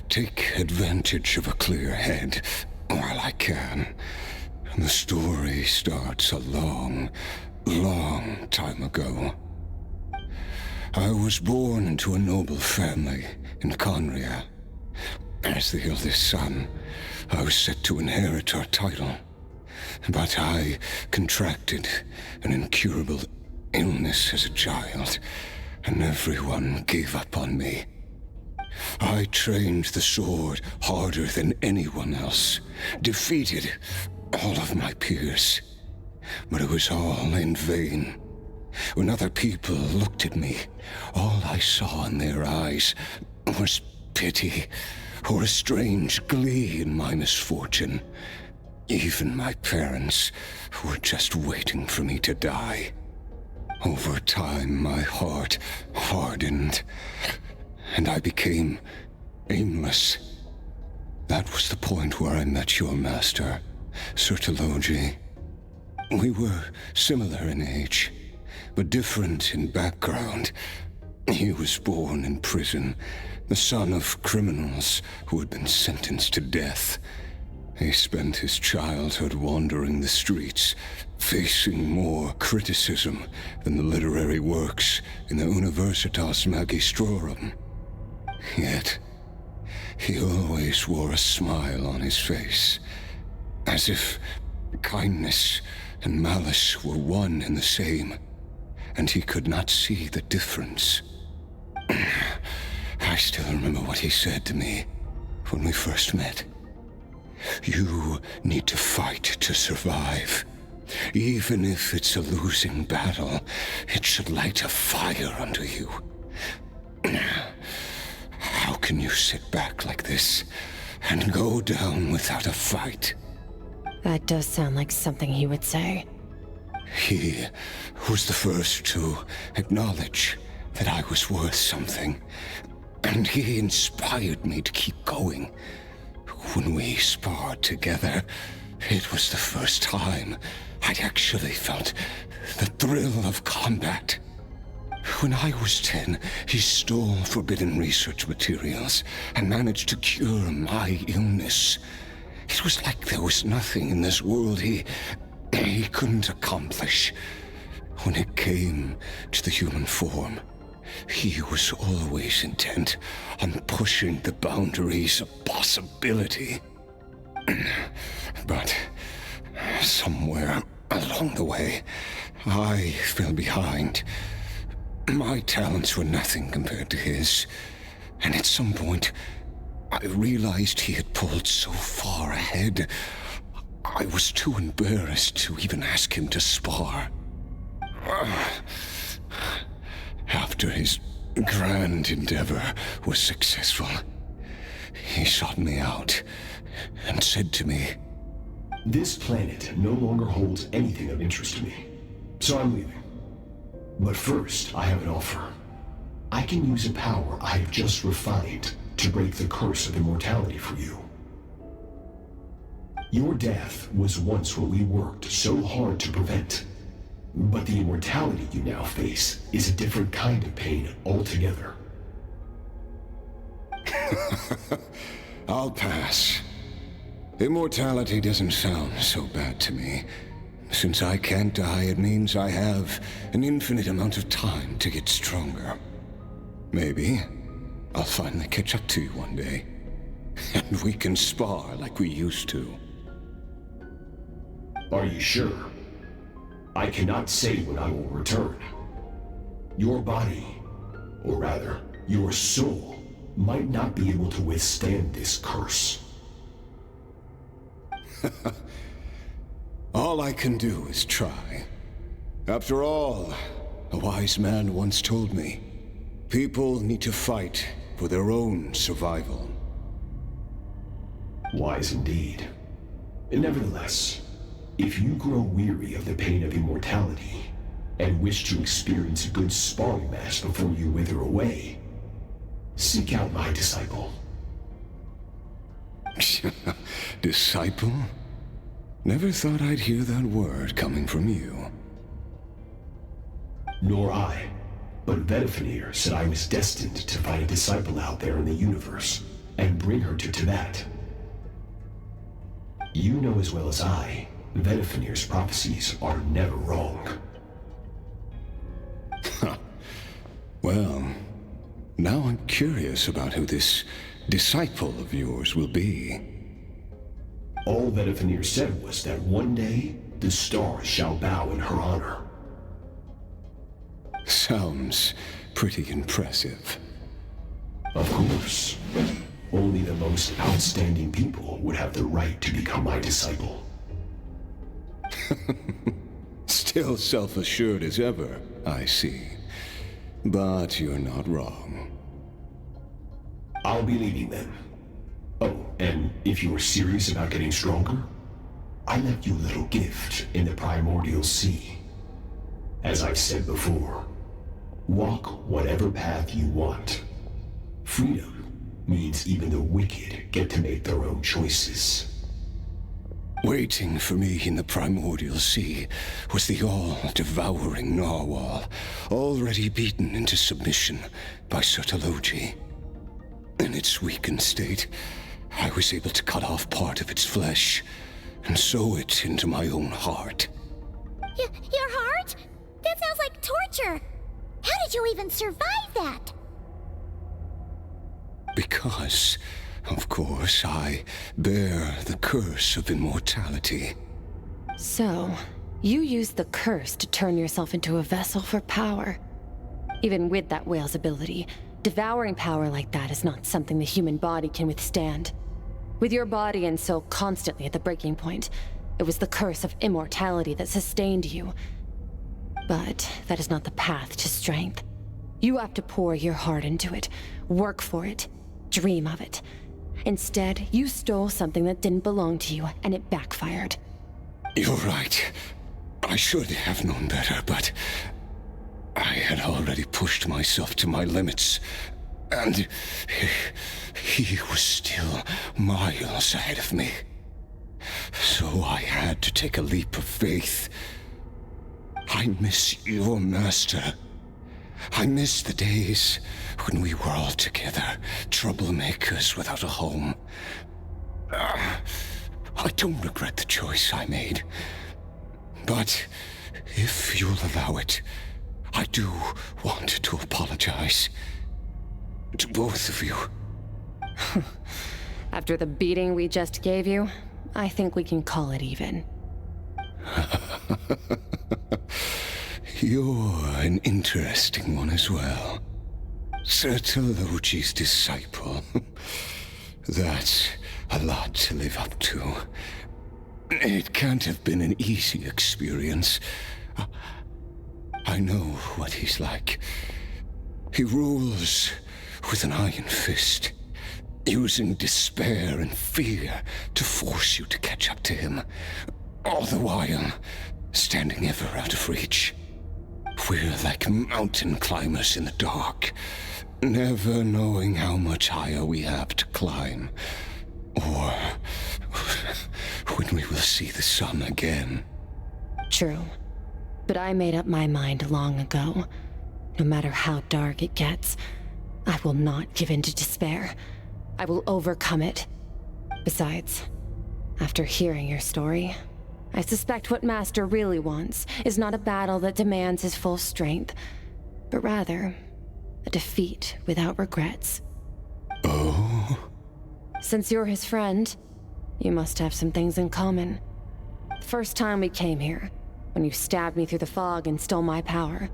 take advantage of a clear head while I can. The story starts a long, long time ago. I was born into a noble family in Conria. As the eldest son, I was set to inherit our title. But I contracted an incurable illness as a child, and everyone gave up on me. I trained the sword harder than anyone else, defeated all of my peers. But it was all in vain. When other people looked at me, all I saw in their eyes was pity or a strange glee in my misfortune. Even my parents were just waiting for me to die. Over time, my heart hardened, and I became aimless. That was the point where I met your master, Sir Taloji. We were similar in age, but different in background. He was born in prison, the son of criminals who had been sentenced to death. He spent his childhood wandering the streets, facing more criticism than the literary works in the Universitas Magistrorum. Yet, he always wore a smile on his face, as if kindness and malice were one and the same, and he could not see the difference. I still remember what he said to me when we first met. You need to fight to survive. Even if it's a losing battle, it should light a fire under you. How can you sit back like this and go down without a fight? That does sound like something he would say. He was the first to acknowledge that I was worth something, and he inspired me to keep going. When we sparred together, it was the first time I'd actually felt the thrill of combat. When I was 10, he stole forbidden research materials and managed to cure my illness. It was like there was nothing in this world he couldn't accomplish. When it came to the human form, he was always intent on pushing the boundaries of possibility. But somewhere along the way, I fell behind. My talents were nothing compared to his, and at some point, I realized he had pulled so far ahead, I was too embarrassed to even ask him to spar. After his grand endeavor was successful, he sought me out and said to me, "This planet no longer holds anything of interest to me, so I'm leaving. But first, I have an offer. I can use a power I have just refined to break the curse of immortality for you. Your death was once what we worked so hard to prevent. But the immortality you now face is a different kind of pain altogether." I'll pass. Immortality doesn't sound so bad to me. Since I can't die, it means I have an infinite amount of time to get stronger. Maybe I'll finally catch up to you one day, and we can spar like we used to. Are you sure? I cannot say when I will return. Your body, or rather, your soul, might not be able to withstand this curse. All I can do is try. After all, a wise man once told me, people need to fight for their own survival. Wise indeed. Nevertheless, if you grow weary of the pain of immortality, and wish to experience a good sparring match before you wither away, seek out my disciple. Disciple? Never thought I'd hear that word coming from you. Nor I, but Vedifenir said I was destined to find a disciple out there in the universe, and bring her to Tibet. You know as well as I, Vedifenir's prophecies are never wrong. Well, now I'm curious about who this disciple of yours will be. All that Avenir said was that one day, the stars shall bow in her honor. Sounds pretty impressive. Of course. Only the most outstanding people would have the right to become my disciple. Still self-assured as ever, I see. But you're not wrong. I'll be leading them. Oh, and if you are serious about getting stronger, I left you a little gift in the primordial sea. As I've said before, walk whatever path you want. Freedom means even the wicked get to make their own choices. Waiting for me in the primordial sea was the all-devouring narwhal, already beaten into submission by Sertologi. In its weakened state, I was able to cut off part of its flesh and sew it into my own heart. Your heart? That sounds like torture! How did you even survive that? Because, of course, I bear the curse of immortality. So, you used the curse to turn yourself into a vessel for power. Even with that whale's ability, devouring power like that is not something the human body can withstand. With your body and soul constantly at the breaking point, it was the curse of immortality that sustained you. But that is not the path to strength. You have to pour your heart into it, work for it, dream of it. Instead, you stole something that didn't belong to you, and it backfired. You're right. I should have known better, but I had already pushed myself to my limits, and he was still miles ahead of me. So I had to take a leap of faith. I miss your master. I miss the days when we were all together, troublemakers without a home. I don't regret the choice I made. But if you'll allow it, I do want to apologize. To both of you. After the beating we just gave you, I think we can call it even. You're an interesting one as well. Sertologi's disciple. That's a lot to live up to. It can't have been an easy experience. I know what he's like. He rules with an iron fist, using despair and fear to force you to catch up to him, all the while standing ever out of reach. We're like mountain climbers in the dark, never knowing how much higher we have to climb, or when we will see the sun again. True. But I made up my mind long ago. No matter how dark it gets, I will not give in to despair. I will overcome it. Besides, after hearing your story, I suspect what Master really wants is not a battle that demands his full strength, but rather a defeat without regrets. Oh? Since you're his friend, you must have some things in common. The first time we came here, when you stabbed me through the fog and stole my power,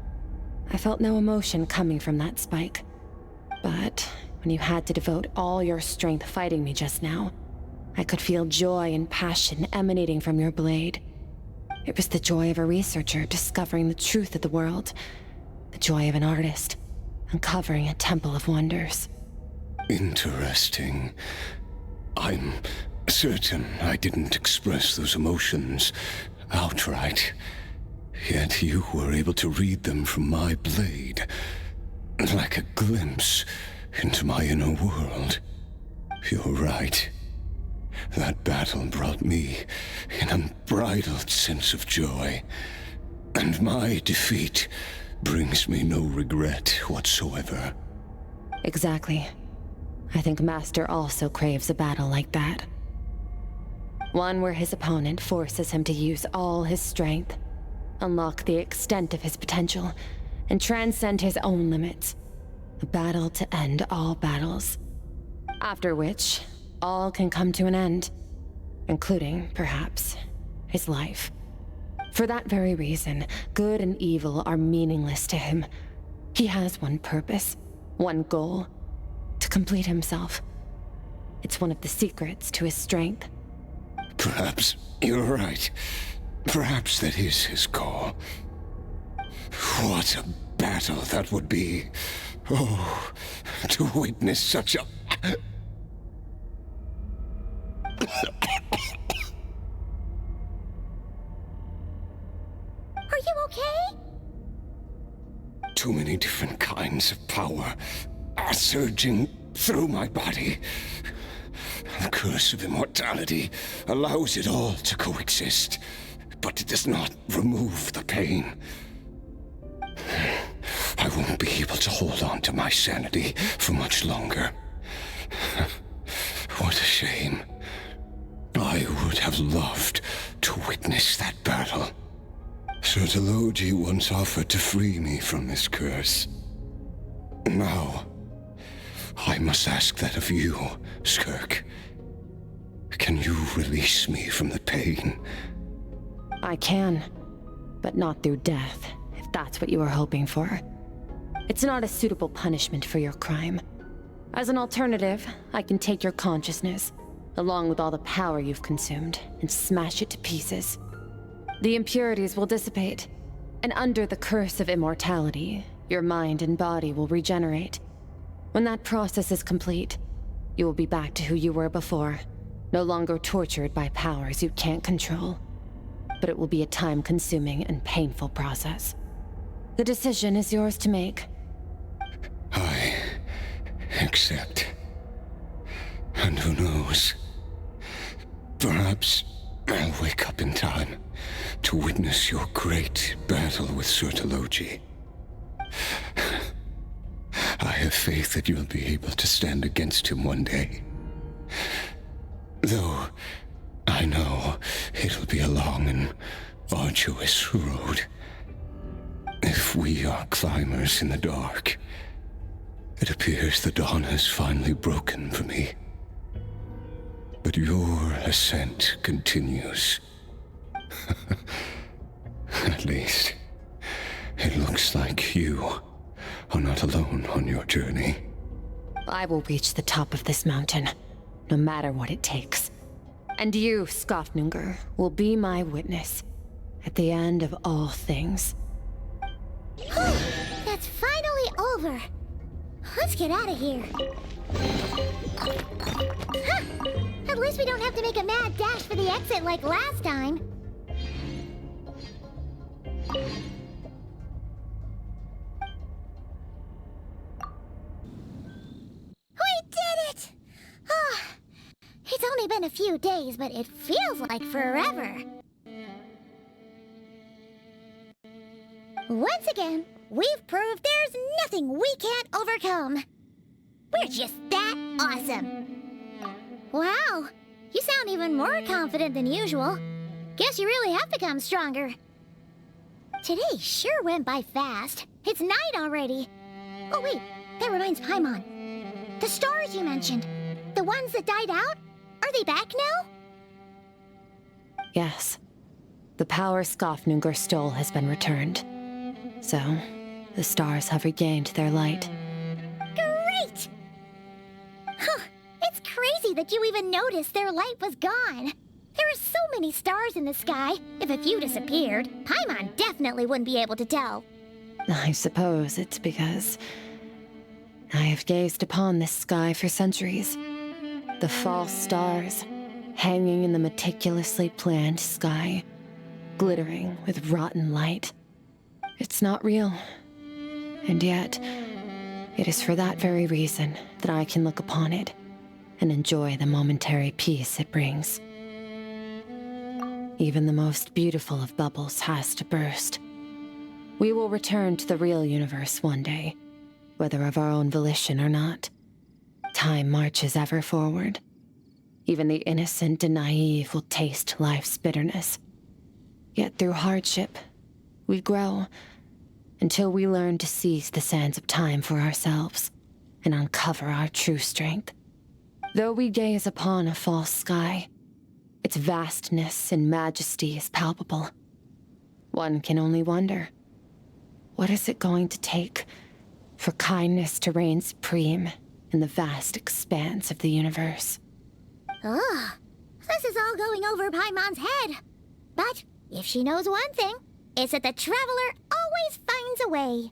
I felt no emotion coming from that spike. But when you had to devote all your strength fighting me just now, I could feel joy and passion emanating from your blade. It was the joy of a researcher discovering the truth of the world, the joy of an artist uncovering a temple of wonders. Interesting. I'm certain I didn't express those emotions outright, yet you were able to read them from my blade, like a glimpse into my inner world. You're right. That battle brought me an unbridled sense of joy, and my defeat brings me no regret whatsoever. Exactly. I think Master also craves a battle like that. One where his opponent forces him to use all his strength, unlock the extent of his potential, and transcend his own limits. a battle to end all battles. After which, all can come to an end, including, perhaps, his life. For that very reason, good and evil are meaningless to him. He has one purpose, one goal: to complete himself. It's one of the secrets to his strength. Perhaps you're right. Perhaps that is his goal. What a battle that would be. Oh, to witness such a... Are you okay? Too many different kinds of power are surging through my body. The curse of immortality allows it all to coexist, but it does not remove the pain. I won't be able to hold on to my sanity for much longer. What a shame. I would have loved to witness that battle. Sertologi once offered to free me from this curse. Now, I must ask that of you, SKIRK. Can you release me from the pain? I can, but not through death, if that's what you were hoping for. It's not a suitable punishment for your crime. As an alternative, I can take your consciousness, along with all the power you've consumed, and smash it to pieces. The impurities will dissipate, and under the curse of immortality, your mind and body will regenerate. When that process is complete, you will be back to who you were before, no longer tortured by powers you can't control. But it will be a time-consuming and painful process. The decision is yours to make. I accept. And who knows? Perhaps I'll wake up in time to witness your great battle with Sertologi. I have faith that you'll be able to stand against him one day. Though I know it'll be a long and arduous road. If we are climbers in the dark, it appears the dawn has finally broken for me. But your ascent continues. At least, it looks like you are not alone on your journey. I will reach the top of this mountain, no matter what it takes. And you, Skofnungur, will be my witness at the end of all things. That's finally over. Let's get out of here. Huh. At least we don't have to make a mad dash for the exit like last time. We did it! Oh, it's only been a few days, but it feels like forever. Once again, we've proved there's nothing we can't overcome. We're just that awesome. Wow, you sound even more confident than usual. Guess you really have become stronger. Today sure went by fast. It's night already. Oh wait, that reminds Paimon. The stars you mentioned, the ones that died out, are they back now? Yes. The power Skofnungur stole has been returned. So, the stars have regained their light. Great! Huh, it's crazy that you even noticed their light was gone. There are so many stars in the sky. If a few disappeared, Paimon definitely wouldn't be able to tell. I suppose it's because I have gazed upon this sky for centuries. The false stars, hanging in the meticulously planned sky, glittering with rotten light. It's not real. And yet, it is for that very reason that I can look upon it and enjoy the momentary peace it brings. Even the most beautiful of bubbles has to burst. We will return to the real universe one day, whether of our own volition or not. Time marches ever forward. Even the innocent and naive will taste life's bitterness. Yet through hardship, we grow until we learn to seize the sands of time for ourselves and uncover our true strength. Though we gaze upon a false sky, its vastness and majesty is palpable. One can only wonder, what is it going to take for kindness to reign supreme in the vast expanse of the universe? Ugh, this is all going over Paimon's head. But if she knows one thing, it's that the traveler always finds a way.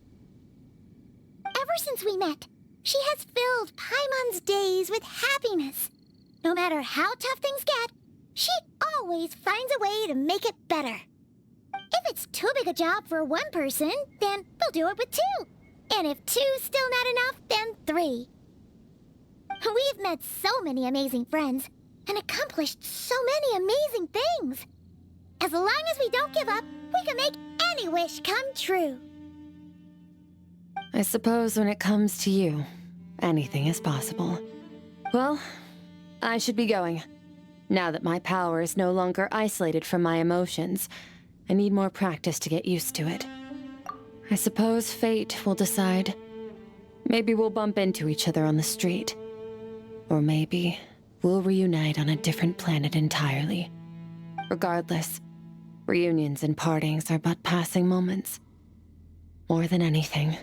Ever since we met, she has filled Paimon's days with happiness. No matter how tough things get, she always finds a way to make it better. If it's too big a job for one person, then we'll do it with two. And if two's still not enough, then three. We've met so many amazing friends and accomplished so many amazing things. As long as we don't give up, we can make any wish come true. I suppose when it comes to you, anything is possible. Well, I should be going. Now that my power is no longer isolated from my emotions, I need more practice to get used to it. I suppose fate will decide. Maybe we'll bump into each other on the street. Or maybe we'll reunite on a different planet entirely. Regardless, reunions and partings are but passing moments. More than anything,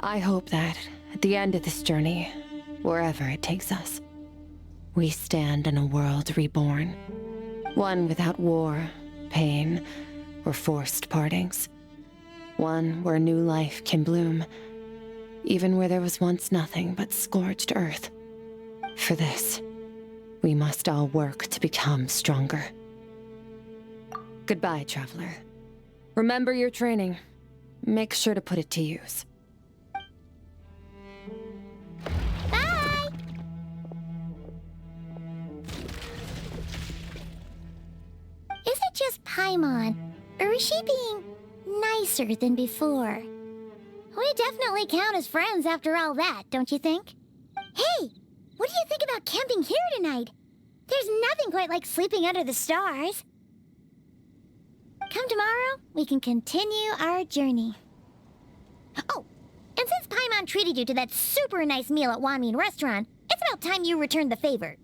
I hope that at the end of this journey, wherever it takes us, we stand in a world reborn. One without war, pain, or forced partings. One where new life can bloom, even where there was once nothing but scorched earth. For this, we must all work to become stronger. Goodbye, traveler. Remember your training. Make sure to put it to use. Bye! Is it just Paimon, or is she being nicer than before? We definitely count as friends after all that, don't you think? Hey, what do you think about camping here tonight? There's nothing quite like sleeping under the stars. Come tomorrow, we can continue our journey. Oh, and since Paimon treated you to that super nice meal at Wanmin Restaurant, it's about time you returned the favor.